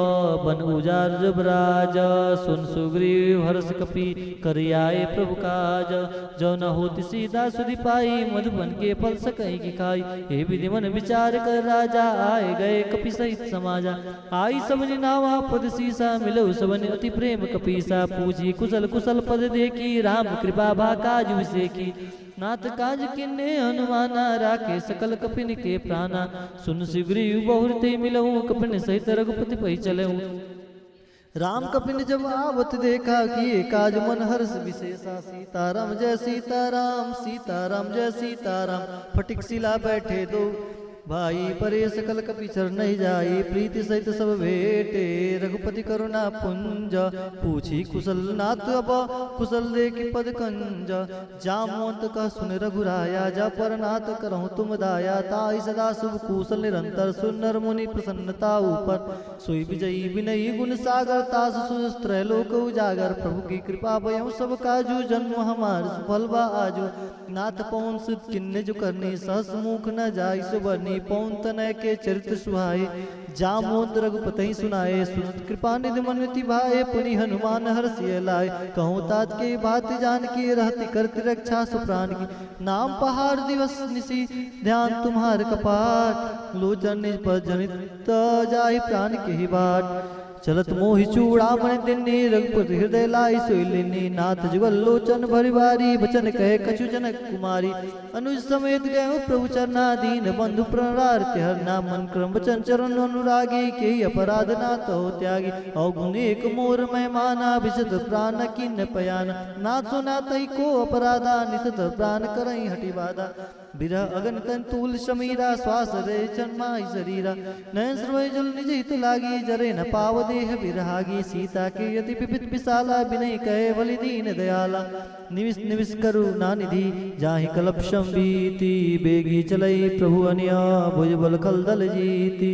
बन उजार जबराज सुन सुग्रीव हर्ष कपि कर आए प्रभु काज जो न होती सीधा सुधि पाई मधुबन के फल सकई की खाई हे विधि मन विचार कर राजा आए गए कपि सहित समाजा आई सबनि नावा पद सीसा मिलो सबनि अति प्रेम कपीसा पूजी कुशल कुशल पद देखी राम कृपा भा काज विसे की नाथ काज किन्ने हनुमाना राखे सकल कपिन के प्राणा सुन सुग्रीव बहुरते मिलऊं कपिन सहित रघुपति पै चलऊं राम कपिन जब आवत देखा किए काज मन हर्ष विशेषा सीताराम जय सीताराम सीताराम जय सीताराम फटिक शिला बैठे दो भाई परे सकल कपि चरण जाई प्रीति सहित सब भेटे रघुपति करुणा पुंज पूछी कुशल नाथ अब कुशल देखी पद कंज जामवंत कह सुन रघुराया जा पर नाथ करहु तुम दाया ताई सदा शुभ कुशल निरंतर सुनर मुनि प्रसन्नता ऊपर सोई विजयी विनयी गुण सागर तास सुस्त्र लोक उजागर प्रभु की कृपा भयउ सब काजू जन्म हमार सुफल बा आजू नाथ पवन सुत किन्ने जो करनी सहस मुख न जाय सुबरनी पौन तनय के चरित्र सुहाई जामोद रघुपति सुनाए, सुनत कृपा निधि मनुति भाए, पुनि हनुमान हर्षिय लाए। कहूँ तात के बात जान के, रहती करती रक्षा सुप्राण की। नाम पहाड़ दिवस निशी, ध्यान तुम्हार कपाट, लोचन निज पर जनित जाहि प्राण के ही बाट। चलत मोहि चूड़ामणि दिन्नी, रघुपति हृदय लाई सोई लेनी। नाथ जुगल लोचन भरिवारी, बचन कहे कछु जनक कुमारी। अनुज समेत गए प्रभु चरणाधीन, बंधु प्रणरार्थ हरना। मन क्रम वचन चरण अनुरागी, के अपराध नाथ हो त्यागी। अवगुण एक मोर मेहमाना, विशद प्राण किन्न पयाना। नाथ सुना तई को अपराधा, निसत प्राण करई हटि बाधा। बिरह अगन तन तूल समीरा, श्वास रे चन्माई शरीरा। नयन सर्वय जल निज हित लागी, जरे न पाव देह बिरहागी। सीता के यति विपित विशाला, विनय कहे बलि दीन दयाला। निविस निविस करुणा निधि, जाहि कलप संबीति। बेगी चलई प्रभु अनिया, भुज बल खल दल जीति।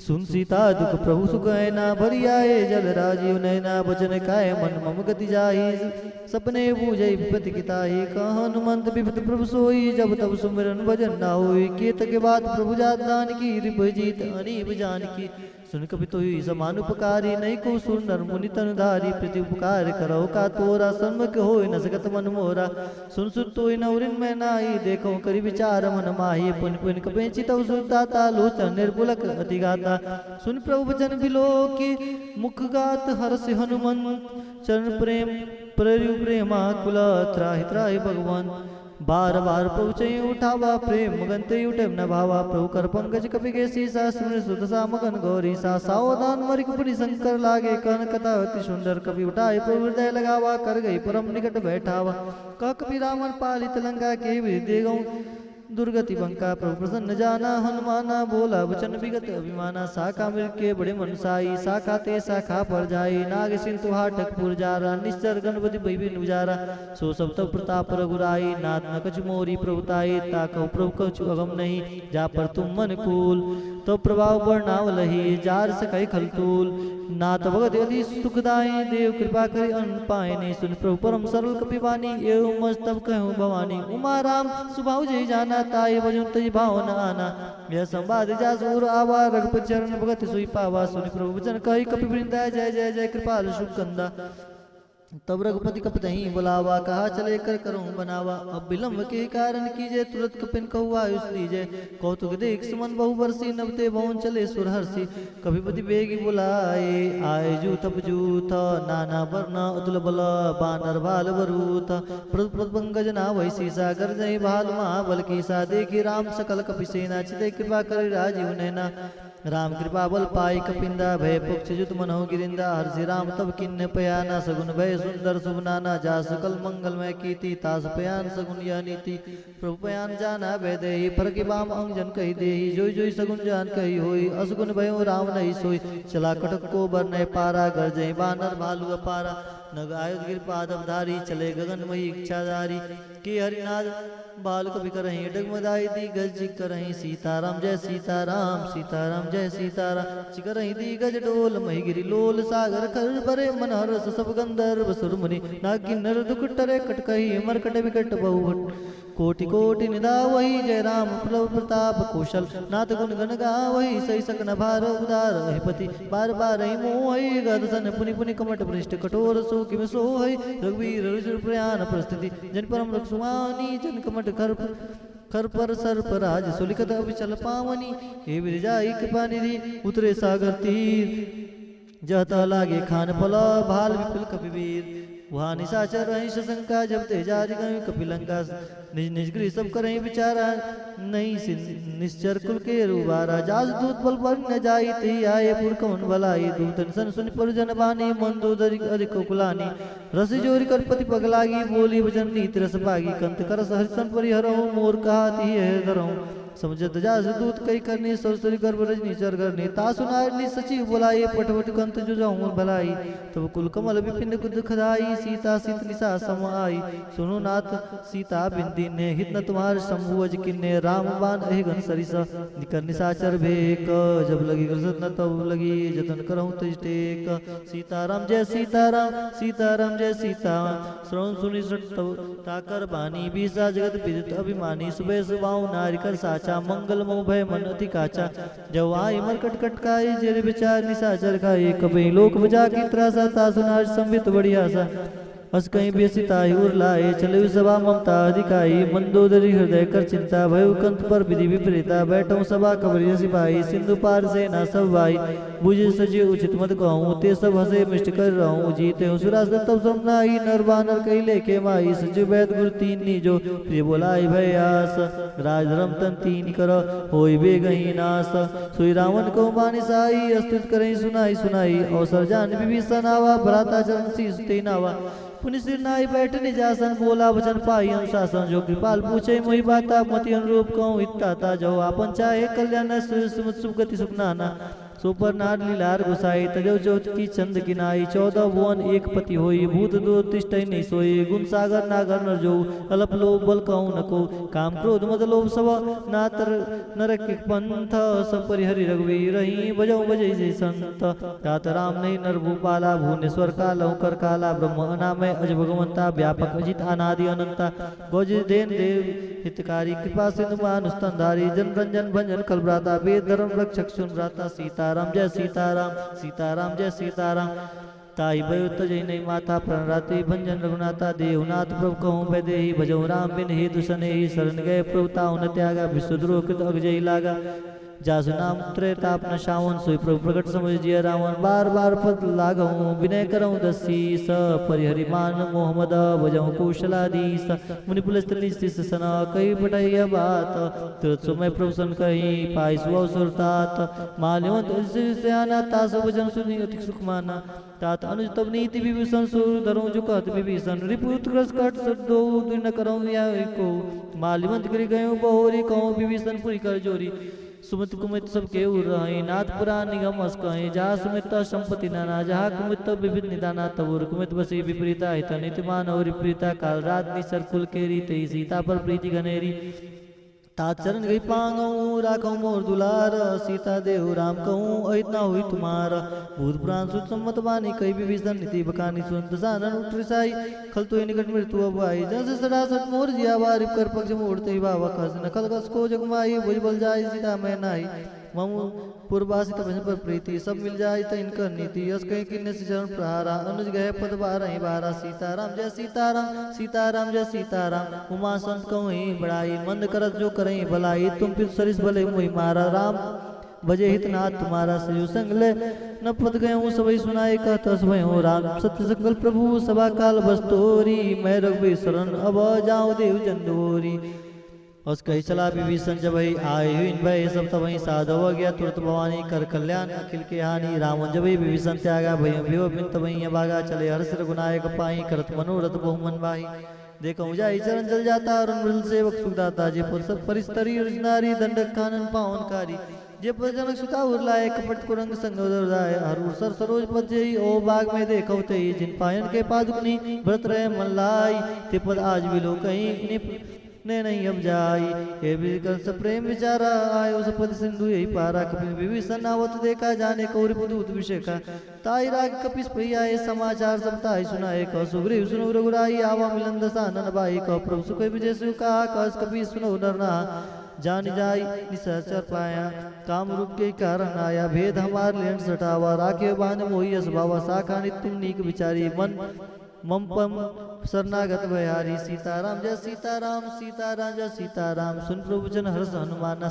सुन सीता दुख प्रभु सुख ना, भरी आए जल राजीव नैना। वचन काय मन मम गति जाहि, सपने बूझई विपति किताहि। कह हनुमंत विपत प्रभु सोई, जब तब सुमिरन भजन ना होई। केत के बाद प्रभु जात दान की, रिप जीत अनीब जान की। सुन कपि तोहि समान उपकारी, नहीं को सुर नर मुनि तनुधारी। प्रति उपकार करो का तोरा, सन्मुख होय न सकत मन मोरा। सुन सुन तोहि नवरिन मैं नाई, देखो करि विचार मन माही। पुन पुन कपि चितव सुरताता, लोचन निर्बुलक अति गाता। सुन प्रभु वचन बिलो की, मुख गात हर्ष हनुमंत। चरण प्रेम प्रयु प्रेमाकुला, त्राहि त्राहि भगवान। बार बार प्रभु चई उठावा, प्रेम मगन ते उठे न भावा। प्रभु कर पंकज कपि के सीसा, सुन सुदसा मगन गौरी सा। सावधान मरिक पुनि शंकर लागे, कहन कथा अति सुंदर। कपि उठाए प्रभु हृदय लगावा, कर गई परम निकट बैठावा। कह कपि रावण पालित लंका के, विदे गौ दुर्गति बंका। प्रभु प्रसन्न जाना हनुमाना, बोला वचन विगत अभिमाना। शाखा मिल के बड़े मनसाई, शाखा ते शाखा पर जाई। नाग सिंधु हाटक पुर जारा, निश्चर गणपति भई उजारा। सो सब तब प्रताप रघुराई, नाथ न कछु मोरी प्रभुताई। ताकहु प्रभु कछु अगम नहीं, जा पर तुम मन कूल। तो प्रभाव वर्णावलही, जार सकै खलतूल। नाथ भगत अति सुखदाई, देव कृपा करि अन्न पायने। सुन प्रभु परम सरल कपिवानी, एवं मस्तब कहूँ भवानी। उमा राम सुभाव जय जाना, ताई भजन तज भावन आना। यह संवाद जासूर आवा, रघुपति चरण भगत सोई पावा। सुनि प्रभु वचन कहि कपि वृंदा, जय जय जय कृपाल शुभ कंदा। तब रघुपति कपि बुलावा, कहा चले कर करूं बनावा। अब विलंब के कारण कीजे, तुरंत कपिन कहु आयुष दीजे। कौतुक देख सुमन बहु बरसी, नवते भवन चले सुरहर्षि। कपिपति बेगी बुलाए, आए जूथ जूथ। नाना वर्ण अतुल बल, बानर भाल बरूथ। प्रद पंकज ना वैसी सागर, जय भाल महाबल की सा। देखी राम सकल कपि सेना, चिते कृपा कर राजीव नैना। राम कृपा बल पाई कपिंदा, भय पुक्ष जुत मनहु गिरिंदा। हर्षि राम तब किन्न पयाना, सगुन भय सुंदर शुभ नाना। जा सकल मंगलमय कीति, तास पयान सगुन यह नीति। प्रभु पयान जाना भय देहि, फरकि बाम अंगजन कहि देहि। जोई जोई सगुन जान कहि होई, असगुन भयो राम नहीं सोई। चला कटक को बरनय पारा, गरजय बानर भालु अपारा। नग आयुध गिर पादवधारी, चले गगनमयी इच्छाधारी। के हरिनाद बाल कवि करहीं, डगमदाई दिग्गज करहीं। सीताराम जय सीताराम, सीताराम जय सीताराम। चिकरहीं दिग्गज डोल, मही गिरि लोल। सागर खर बरे मन हरस, सब गंधर्व सुर मुनि। नागिनर दुख टरे कटकही, मरकट विकट बहु। कोटि कोटि निदा वही, जय राम प्रभु प्रताप कौशल। नाथ गुण गण गावही, सही सकन भार उदार अधिपति। बार बार ही मोहि, गदसन पुनि पुनि कमट पृष्ठ। कठोर सो किम सोहि, रघुवीर रुचिर प्रयाण परिस्थिति। जन परम रघुसुमानी, जन कमट खर पर सर्प राज। सुलिखत अविचल पावनी, हे विरजाई कृपा निधि। उतरे सागर तीर, जहता लागे खान पला। भाल विपुल कपिवीर, वहाँ निशाचर रही शंका। जब तेजा गई कपिलंका, निज निज गृह सब करहीं विचारा। नहीं निश्चर कुल के रूबारा। जास दूत बल पर न जाई, तही आए पुर कौन भलाई। दूतन सन सुन परिजन बानी, मन दूधरि अधिक कुलानी। रस जोरी कर पति पगलागी, बोली वचन नीति रस पागी। कंत करस हरिसन परिहरहु, मोर कहा तिहि है धरहु। समझत जास दूत कई करनी, सरसरी गर्भ रजनी चर करनी। तासु नारनी सचिव बुलाए, पटवट कंत जो जाऊं भलाई। तब कुल कमल विपिन कुद खदाई, सीता सीत निशा सम आई। सुनो नाथ सीता बिंदी ने, हित न तुम्हार शंभुअज किन्ने। राम बान अहि घन सरिसा, निकर निशाचर भेक। जब लगी ग्रसत न तब लगी, जतन करहु तज टेक। सीताराम जय सीताराम, सीताराम जय सीताराम। श्रवण सुनि तब ताकर बानी, बीसा जगत विदित अभिमानी। सुबह सुबाऊ नारी कर साच साचा मंगल मोह भय मन अति काचा जब आई मरकट कटकाई जेरे विचार निशाचर खाई कभी लोक बजा की त्रासा तासुनार संवित बड़ी आशा अस कहीं बेसिताई उर्लाए चले सभा ममता अधिकाई मंदोदरी हृदय कर चिंता भय कंत पर विधि विपरीता बैठो सभा कबरी सिपाही सिंधु पार से ना सब भाई बुझे सजे उचित मत कहूँ ते सब हसे मिष्ट कर रहूँ जीते हूँ सुरास तब समनाई नर बानर कही लेके माई सजु वैद गुरु तीन नीजो प्रिय बोलाई भय आस राज धर्म तन तीन कर होई बे गही नास सोई रावण को बानी साई अस्तुत करें सुनाई सुनाई अवसर जान विभीषण आवा भ्राता चरण सी सुते नावा पुनि सिर नाई बैठ निजासन बोला वचन पाई अनुशासन जो कृपाल पूछे मोहि बाता मति अनुरूप कहूँ इत्ताता जो आपन चाहे कल्याण सुख गति सुख नाना सोपर नार लीलार गुसाई तजो चौथ की चंद किनाई 14 भुवन एक पति होई भूत दो तिष्ठई नहीं सोई गुण सागर नागर नर जो अल्प लोभ बल कहूँ नको काम क्रोध मद लोभ सब नातर नरक पंथ सब परिहरि रघुवीर रही बजो बजै जय संत तात राम नहीं नर भूपाला भुवनेश्वर कालौ कर काला ब्रह्म अनामय अज भगवंता व्यापक अजित अनादि अनंता गौज देन देव हितकारी कृपा सिंधु मानुस्तंधारी जन रंजन भंजन कलभ्राता वेद धर्म रक्षक सुन भ्राता सीताराम जय सीताराम सीताराम जय सीताराम ताई भयो तजय नहीं माता प्रणराति भंजन रघुनाथा देवनाथ प्रभु कहूँ वैदेही भजो राम बिन हेतु सने शरण गए प्रभु ताऊ न त्यागा विश्वद्रोह कृत अगजय लागा जासु नाम त्रैताप न शावन सोई प्रभु प्रकट समझ जिया रावण बार बार पद लागहूँ विनय करऊँ दसी स परिहरि मान मोहम्मद भजऊँ कौशलाधीश मुनि पुलस्त्रिश सना कई पटैया बात तुरत समय प्रभु सन कही पाई सुअव सुरतात माल्यवंत सयाना तासु भजन सुनि अति सुख माना तात अनुज तब नीति विभीषण सुर धरऊँ जुकत विभीषण रिपुत ग्रस कट सदो दुन करऊँ या को माल्यवंत गिर गयो बहोरी कहूँ विभीषण पुरी कर जोरी सुमित कुमित सब के उरहि नाथ पुराण निगम अस कहे जहाँ सुमित संपत्ति नाना जहाँ कुमित विविध निदाना तबुर कुमित बसी विपरीता हित नीतिमान और विपरीता काल रात निसर कुल के रीते सीता पर प्रीति घनेरी तात चरण गई पांगऊ राखऊ मोर दुलार सीता देव राम कहूँ अहित ना हुई तुम्हारा भूत प्राण सुत सम्मत बानी कई विभीषण नीति बकानी सुन दसानन उठरिसाई खल तो निकट मृत्यु अब आई जस सरासत मोर जिया बारिप कर पक्ष मोड़ते ही बाबा खस नखल कस को जगमाई भुज बल जाय सीता मैं नाई ममु पूर्वासित भजन पर प्रीति सब मिल जाए तो इनकर नीति यस कहीं किन्ने से चरण प्रहारा अनुज गए पद बारह बारा सीताराम जय सीताराम सीताराम जय सीताराम उमा संत कहूँ बड़ाई मंद करत जो करें भलाई तुम फिर सरिस भले मुहि मारा राम भजे हितनाथ तुम्हारा सजु संग ले न पद गए हूँ सबई सुनाए कहता सब हो राम सत्य संकल्प प्रभु सभा काल बस्तोरी मैं रघुबीर शरण अब जाऊँ देव चंदोरी उस कही चला विभीषण जब वही आए हुई भय सब तब वही साधव हो गया तुरंत भवानी कर कल्याण अखिल के हानि रावण जब वही विभीषण त्यागा भय विव बिन तब वही भागा चले हर्ष रघुनायक पाई करत मनोरथ बहुमन भाई देखो जाई चरण जल जाता और मृल सेवक सुखदाता जे परिस्तरी नारी दंडक कानन पावनकारी जे जनक सुता उरलाए कपट कुरंग संगोदराय हरुर सर सरोज पद जई ओ बाग में देखो ते जिन पायन के पादुकनी व्रत रहे मन लाई ते पद आज भी लो कहीं ने नहीं अब जाई हे विकल प्रेम विचारा आयो सपद सिंधु यही पारा कपिल विभीषण आवत देखा जाने कौरी पुदूत विषेखा ताई राग कपिस भैया ये समाचार सब ताई सुनाए क सुग्रीव सुनो रघुराई आवा मिलन दसानन बाई क प्रभु सुख विजय सु कहा कस कपिस सुनो डरना जान जाई निशाचर पाया काम रूप के कारण आया भेद हमार लेन सटावा राखे बांध मोही असभावा साखा तुम नीक विचारी मन मम पम शरणागत भयारी सीताराम जय सीताराम सीताराम जय सीताराम सुन प्रभु जन हर्ष हनुमाना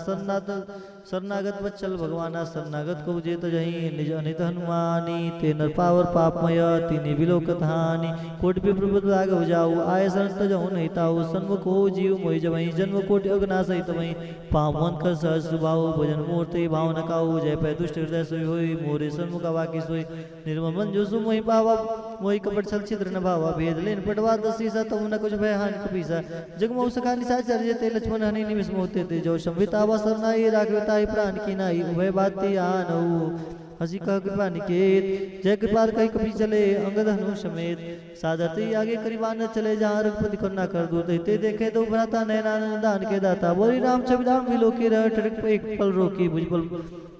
शरणागत बच्चल भगवाना शरणागत को जेत जही निज अनित हनुमानी ते नर पावर पापमय तिनि विलोकत हानि कोटि प्रभु लाग जाऊ आय शरण तजहु नहीं ताऊ सन्मुख हो जीव मोहि जवही जन्म कोटि अगना सहित वही पावन कर सहज सुभाव भजन मूर्ति भाव न काऊ जय पै दुष्ट हृदय सोई होई मोरे सन्मुख वाकी सोई निर्मल मन जो सु मोहि पावा मोहि कपट छल छिद्र न भावा भेद लेन पटवा दसीसा तम न कुछ भय हानि कपीसा जगमौ सखा निशाचर जेते लक्ष्मण हनि निमिष मोते ते जो संवितावा सरनाई राघवताई प्राण की नाई उभय बाती आनऊ हसी कह कृपा निकेत जय कृपाल कही कपी चले अंगद हनु समेत सादरते आगे करीबान चले जहाँ रघुपति करुणा कर दूत ते देखे दो भ्राता नैना दान के दाता बोली राम छविधाम विलोकी रह ठड़क एक पल रोकी भुजबल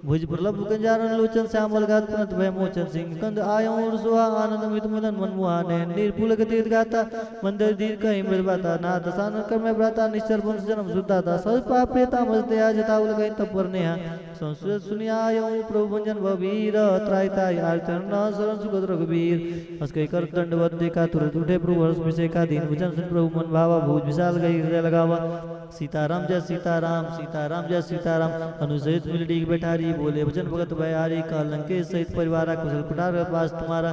भुज प्रलभ गंजारण लोचन श्यामल गात पुनत भय मोचन सिंह कंद आयो सुहा आनंद मित मदन मन मुहाने निर्पुल गतीत गाता मंदिर दीर कहीं मृद बाता नाथ सान कर में भ्राता निश्चर वंश जन्म सुदाता सब पाप प्रेता मजते आज ताउल गई तपर नेहा संस्कृत सुनियायो प्रभु भंजन भवीर त्रायताय आर्चन शरण सुगत रघुवीर अस्कै कर दंडवत देखा तुरंत उठे प्रभु हर्ष विषय का दीन वचन सुन प्रभु मन भावा भूज विशाल गई हृदय लगावा सीताराम जय सीताराम सीताराम जय सीताराम अनुसहित मिल डीग बैठारी बोले वचन भगत भयारी काल लंकेश सहित परिवारा कुशल कुटार पास तुम्हारा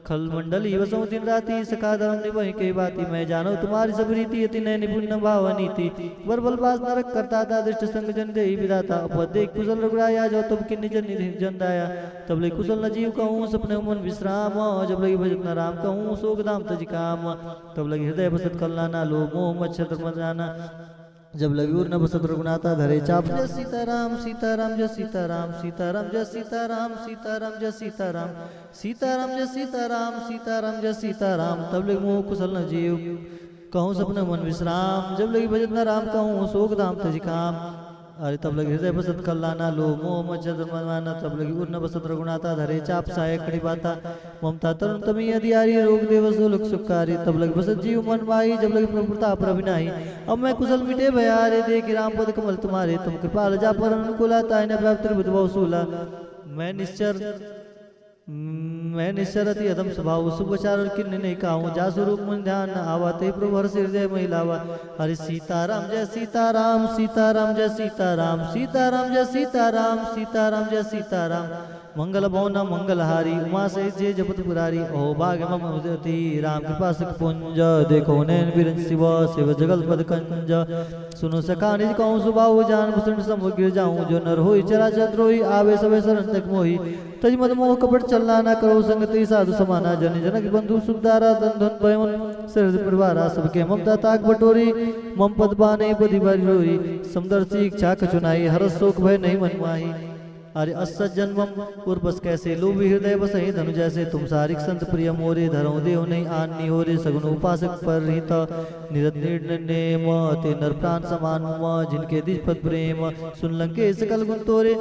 खल मंडली वसो दिन राति सखा धर्म निभहि कई बाती मैं जानो तुम्हारी सब रीति अति नय निपुण भाव नीति वर बल पास नरक करता था दृष्ट संग जन दे विधाता अपदे कुशल रघुराया जो तब किन्नी जन जन दाया तब ले कुशल न जीव कहूँ सपने मन विश्राम जब लगी भजत न राम कहूँ सोग दाम तज काम तब लगी हृदय बसत कल्याणा लो मोह मच्छर मन जाना जब लगी उर न बसत रघुनाथा धरे चाप जय सीताराम सीताराम जय सीताराम सीताराम जय सीताराम सीताराम जय सीताराम सीताराम जय सीताराम सीताराम जय सीताराम तब लगी मोह कुशल न जीव कहूँ सपने मन विश्राम जब लगी भजत न राम कहूँ शोक धाम तज काम अरे तब लगी हृदय बसत कल्याणा लो मोह मच्छर मनमाना तब लगी उर न बसत रघुनाथा धरे चाप सहायक कड़ी बाता ममता तरुण तमी अधियारी रोग देव सोलुक सुखारी तब लगी बसत जीव मन माही जब लगी प्रभु प्रताप रविनाही अब मैं कुशल मिटे भयारे देख राम पद कमल तुम्हारे तुम कृपाल जा पर अनुकूला ताय न प्राप्त बुद्धवसूला मैं निश्चरति अदम स्वभाव सुभचार और किन्न नहीं कहूँ जा स्वरूप मन ध्यान न आवा ते प्रभु हर हृदय महिलावा हरे सीताराम जय सीताराम सीताराम जय सीताराम सीताराम जय सीताराम सीताराम जय सीताराम मंगल भवन मंगलहारी उमा से जय जपत पुरारी ओ भाग्य ममति राम कृपा सुख पुंज देखो नैन बिरंज शिव शिव जगल पद कंज सुनो सखा निज कहूँ सुबाहु जान भूषण समुद्र गिर जाऊँ जो नर होई चराचर द्रोही आवे सबे शरण तक मोही तज मद मोह कपट चलना न करो संगति साधु समाना जन जनक बंधु सुखदारा धन धन भयमन सरद परिवारा सबके ममता ताक बटोरी मम पद बाने पदी बारी रोरी समदर्शी इच्छा कचुनाई हरस शोक भय नहीं मन माही अरे असत जन्मम उर्वस कैसे लोभी हृदय बसहि धनु जैसे तुम सारिक संत प्रिय मोरे धरो देव नहीं आन्नी हो रे सगुन उपासक पर हित निरत निर्णय ते नर प्राण समान जिनके दिज पद प्रेम सुन लंके सकल गुण तोरे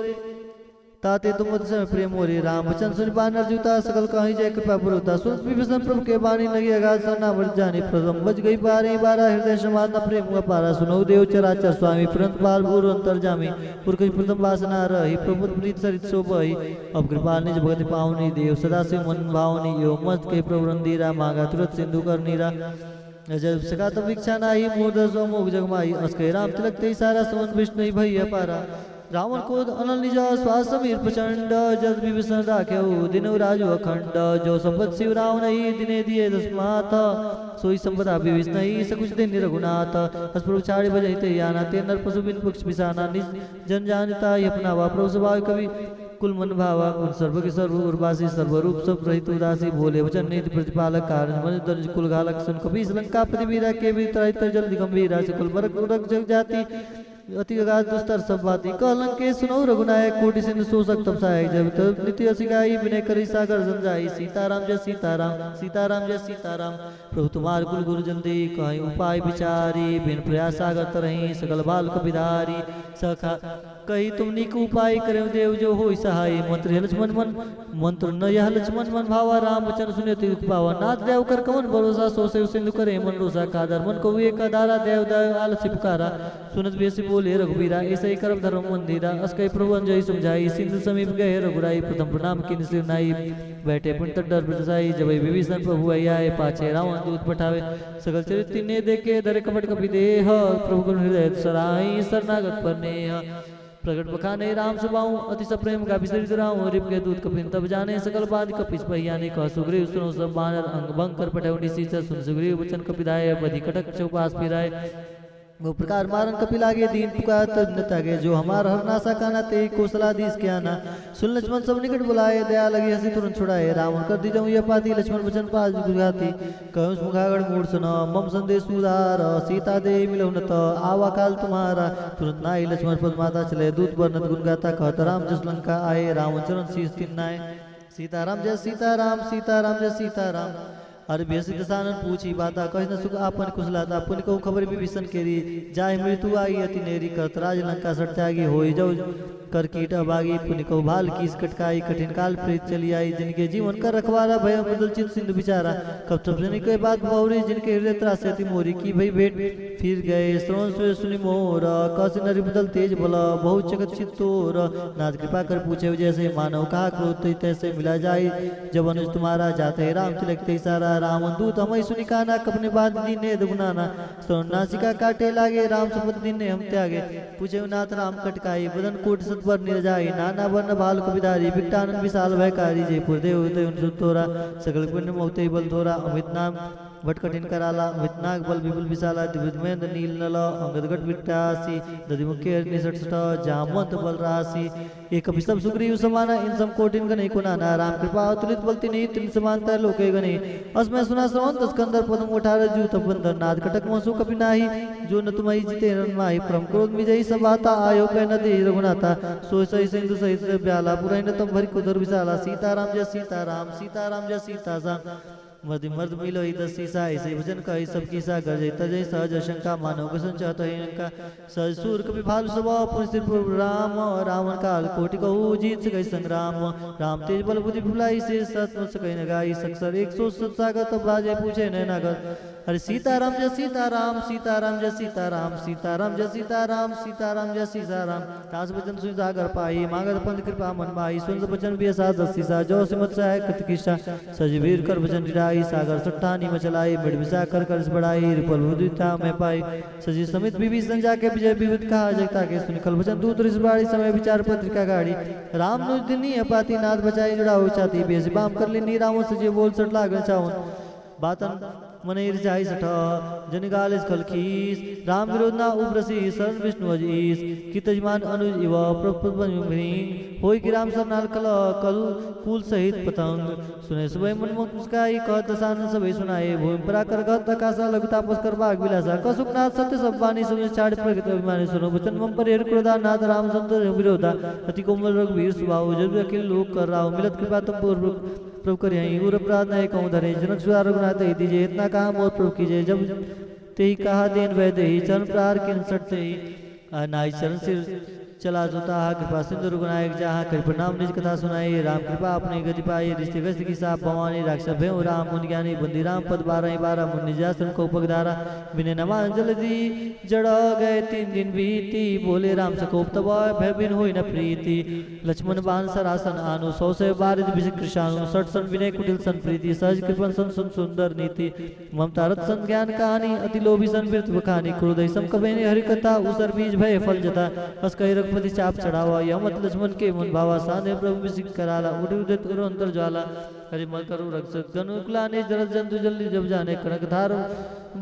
ताते तुम समय प्रेम मोरे राम वचन सुन बानर जूता सकल कहीं जय कृपा पुरुता सुन विभीषण प्रभु के बाणी लगी अगाध सरना मर जाने प्रथम बज गई बारे बारा हृदय समाधना प्रेम हुआ पारा सुनो देव चराचर स्वामी प्रंत बाल भूर अंतर जामी पुरख प्रथम वासना रही प्रभु प्रीत सरित शोभई अब कृपा निज भगति पावनी देव सदा से मन भावनी यो मत के प्रभु रंदीरा मांगा तुरंत सिंधु कर नीरा जब सका तब इच्छा नाही मोद मोग जगमाई अस्कै राम तिलक ते सारा समन विष्णु भैया पारा रावण को अनल निज श्वास समीर प्रचंड जद विभीषण राख्यो दिनो राजु अखंड जो संपत शिव रावण ही दिने दिए दशमाथ सोई संपदा विभीषण ही सकुच दिन रघुनाथ हस प्रभु छाड़े बजई ते याना ते नर पशु बिन पक्ष बिसाना निज जन जानता ही अपना वा प्रभु स्वभाव कवि कुल मन भावा कुल सर्व के सर्व उर्वासी सर्वरूप सब रहित उदासी बोले वचन नीति प्रतिपालक कारण मन दर्ज कुल घालक सुन कपि लंका पतिवीरा के भी तरह जल्दी गंभीरा से कुल बरक उरक जग जाती अति अगाध दुस्तर सब बाती कहलन के सुनो रघुनायक कोटि सिंधु शोषक तब सहायक जब तब नित्य असिगाई विनय करी सागर समझाई सीताराम जय सीताराम सीताराम जय सीताराम प्रभु तुम्हार कुल गुरु जल्दी कहीं उपाय विचारी बिन प्रयास सागर तरही सकल बाल कपिधारी सखा कही तुम निक उपाय करे देव जो हो सहाय मंत्र लक्ष्मण मन मंत्र न यह लक्ष्मण मन भावा राम वचन सुने तिरुक पावा नाथ देव कर कवन भरोसा सो से सिंधु करे मन रोसा कादर मन को एक दारा देव देव आलस्य पुकारा सुनत बेसी बोले रघुबीरा ऐसे ही कर्म धर्म मंदिरा अस्कै प्रभु अंजय समझाई सिंधु समीप गए रघुराई प्रथम प्रणाम किन सिर नाई बैठे पुन तट डर बिरसाई जब विभीषण प्रभु आए पाछे रावण दूत पठावे सकल चरित्र ने देखे धरे कपट कपि देह प्रभु गुण हृदय सराई शरणागत पर नेह प्रगट बखाने राम सुबाऊ अति सप्रेम का विसरित राम रिप के दूत कपिन तब जाने सकल बात कपिस पहियाने कह सुग्रीव सुनो सब बानर अंग भंग कर पठौनी सीता सुन सुग्रीव वचन कपिदाय बधि कटक चौपास फिराए वो प्रकार मारन कपि लागे दीन पुकार तब न तागे जो हमार हर नासा काना ते कौशलाधीश क्या ना सुन लक्ष्मण सब निकट बुलाए दया लगी हंसी तुरंत छुड़ाए रावण कर दी जाऊँ यह पाती लक्ष्मण वचन पास गुगाती कहूँ मुखागढ़ मूड सुनो मम संदेश उदार सीता दे मिलो न तो आवा काल तुम्हारा तुरंत नाई लक्ष्मण पद माता चले दूत वर्णत गुण गाता कहत राम जस लंका आए रावण चरण शीश किन्नाए सीताराम जय सीताराम सीताराम जय सीताराम अरे बेसी दसानन पूछी बाता कह न सुख आपन कुशलाता पुन को खबर भी विसन केरी जाय मृत्यु आई अति नेरी करत राज लंका सट त्यागी होई जाऊ कर कीट अभागी पुन को भाल कीस कटकाई कठिन काल प्रीत चली आई जिनके जीवन का रखवारा भय बदल चित सिंधु बिचारा कब तब जन के बात बहुरी जिनके हृदय त्रास अति मोरी की भई भेट फिर गए श्रवण सुय सुनि मोर कस नरि बदल तेज बल बहुत जगत चित्तोर नाथ कृपा कर पूछे जैसे मानव कहा क्रोध तैसे मिला जाए जब अनुज तुम्हारा जाते राम तिलक सारा राम दूत हमें सुनि काना कपने बाद दीने दुगुनाना सोन नासिका काटे लागे राम शपथ दीने हम त्यागे पूछे नाथ राम कटकाई बदन कोट सतवर निर्जाई नाना वर्ण भाल कविदारी विकटानंद विशाल भयकारी जयपुर देव तोरा सकल पुण्य मोते बल थोरा अमित नाम भटकटिन कराला वितनाग बल विपुल विशाला दिव्यमेंद्र नील नल अंगदगट विट्टासी दधिमुखे निसट जामवंत बल राशि एक सब सुग्रीव समाना इन सम कोटिन गने कुनाना राम कृपा अतुलित बलति नहीं तिन समानता लोके गने अस्मै सुना श्रवण स्कंदर पदम उठार जू तपंदर नाद कटक मसु कपि नाही जो न तुमहि जिते रन माहि परम क्रोध विजयी सब आता आयो कह न दे रघुनाथा सो सही सिंधु सहित ब्याला पुरैन तम भरि कुदर विशाला सीताराम जय सीताराम जय सीता मर्द मर्द मिलो ही दस सीसा ऐसे भजन कही सब कीसा गरजे तजय सहज शंका मानव कसन चाहत है इनका सहज सूर कपि भालु स्वभाव पुरुष राम रावण काल कोटि कहू जीत सकै संग्राम राम तेज बल बुद्धि भुलाई से सत न सकै न गाई सक्सर 100 सागर तब राजे पूछे न नागर अरे सीताराम जय सीताराम जय सीताराम जय सीताराम जय सीताराम तास बचन सुनि सागर पाई मागत पंथ कृपा मन माई सुन बचन भी सास सीसा जो सिमत सहाय कृत किशा सजवीर कर बचन डिराई सागर सट्टानी मचलाई मिड विसा कर बढ़ाई रिपल उदिता में पाई सजी समित बीबी संजा के विजय विविध कहा जगता के सुनि कल बचन दूत रिसबाड़ी समय विचार पत्रिका गाड़ी राम नु दिनी अपाती नाथ बचाई जुड़ाओ चाती बेसी बाम कर लेनी राम सजे बोल सट लागन चावन बातन मनेर जाई सठ जनिगालिस खलखीस राम विरोध ना उब्रसी शरण विष्णु अजीस कितजमान अनुज इव प्रपद्मनि होई कि राम सरनाल कल कुल सहित पतंग सुने सुबह मन मुस्काई कहत दसान सबे सुनाए भूमि परा कर गत आकाशा लघु तापस कर भाग विलासा कसुकनाथ सत्य सब वाणी सुनि चाड़ प्रगट अभिमानी सुनो वचन मम पर हेर क्रोधा नाथ राम संत विरोधा अति कोमल रघुवीर स्वभाव जब अखिल लोक कर राव मिलत कृपा तुम पूर्व प्रभु कर यहीं उर अपराध नहीं कहूँ धरे जनक सुधार रघुनाथ ही दीजिए इतना कहा मोर प्रभु कीजिए जब ते ही कहा देन वह दे चरण प्रार किन सटते ही नाई चरण सिर चला जोता कृपा सिंधु रुगनायक जहाँ कर प्रणाम निज कथा सुनाई राम कृपा अपनी गति पाई रिश्ते गस्त की साप भवानी राक्षस भय राम मुनि ज्ञानी बंदी राम पद 12 मुनि जासन को पगधारा बिने नमान जल्दी जड़ गए 3 दिन बीती बोले राम सकोप तब भय बिन होई न प्रीति लक्ष्मण बाण सरासन आनु 100 से बारिद विष कृषाणु 60 सन विनय कुटिल सन प्रीति सहज कृपन सन सुंदर नीति ममता रत सन ज्ञान कहानी अति लोभी सन वृत बखानी क्रोध सम कबेने हरि कथा उसर बीज भय फल जता हस कहि रघुपति चाप चढ़ावा यमत लक्ष्मण के मन भावा साने प्रभु विसिक कराला उठ उदित करो अंतर ज्वाला हरि मल करो रक्षक गनुकुलाने जरत जंतु जल्दी जब जाने कनक धार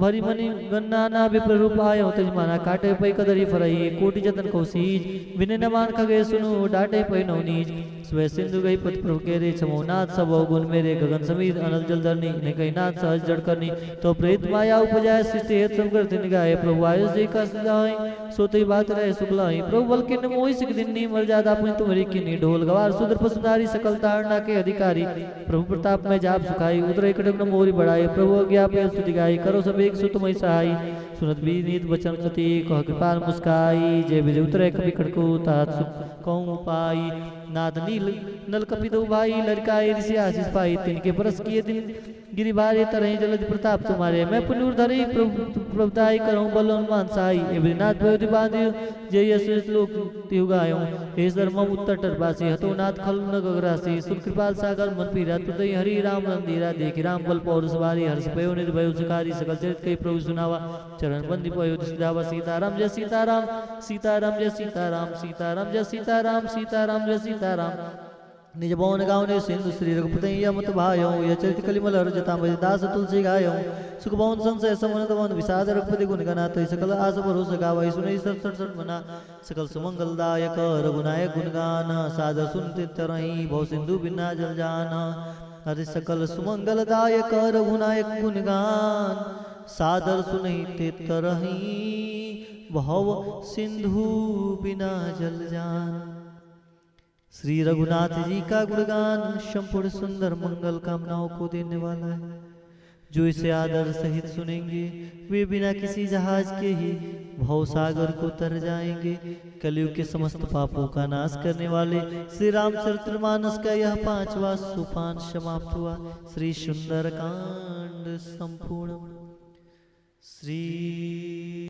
भरी मनी गन्ना ना विप्र रूप आयो तजमाना काटे पै कदरी फरई कोटि जतन को सीज बिने नमान खगे सुनु डाटे पै नवनीज स्वे सिंधु गई पति प्रभु के रे छमो नाथ सब गुण मेरे गगन समीर अनल जल धरनी ने कही नाथ सहज जड़ करनी तो प्रेत माया उपजाय सृष्टि हेत सब करते निगाहे प्रभु आयुष जी का सजाई सोते बात रहे सुगलाई प्रभु बल के मोहि सिख दिन्नी मर्यादा पुनि तुम्हारी किन्नी ढोल गवार सुदर पसुधारी सकल तारणा के अधिकारी प्रभु प्रताप में जाप सुखाई उतरे कटक न मोरी बढ़ाई प्रभु अज्ञा पे स्तुति गाई करो सब एक सुत मई सहाई सुनत विनीत वचन सती कह कृपाल मुस्काई जय विजय उतरे कपि खड़को तात सुख कहूँ पाई नाद नील नल कपिदो भाई लड़काई ऋषि आशीष पाई तिनके परस किए दिन गिरिभारे तरह जलद प्रताप तुम्हारे मैं पुनूर धरे प्रभुताई करूं बल हनुमान साई एवनाथ भयोधि बांधियो जय यश लोक तिहु गायो हे सर मम उत्तर टरबासी हतो नाथ खल न गगरासी सुर कृपाल सागर मन पीरा तुदई हरि राम रंधीरा देखि राम बल पौर सवारी हर्ष भयो निर्भयो सुकारी सकल चरित कई प्रभु सुनावा चरण बंदी पयो दिसदावा सीताराम जय सीताराम जय सीताराम जय सीताराम जय सीताराम निज भवन गाँव सिंधु श्री रघुपति यमत भायो यह चरित कलिमल रजता दास तुलसी गायो सुख भवन संशय समन वन विषाद रघुपति गुण गनाथ सकल आस भरोस गावै सुनै सठ मना सकल सुमंगल दायक रघुनायक गुणगान सादर सुनते तरही भव सिंधु बिना जल जान हरि सकल सुमंगल दायक रघुनायक गुणगान सादर सुनते तरही भव सिंधु बिना जल जान। श्री रघुनाथ जी का गुणगान संपूर्ण सुंदर मंगल कामनाओं को देने वाला है। जो इसे आदर सहित सुनेंगे वे बिना किसी जहाज के ही भवसागर को तर जाएंगे। कलयुग के समस्त पापों का नाश करने वाले श्री रामचरितमानस का यह 5वां सोपान समाप्त हुआ। श्री सुंदरकांड संपूर्ण। श्री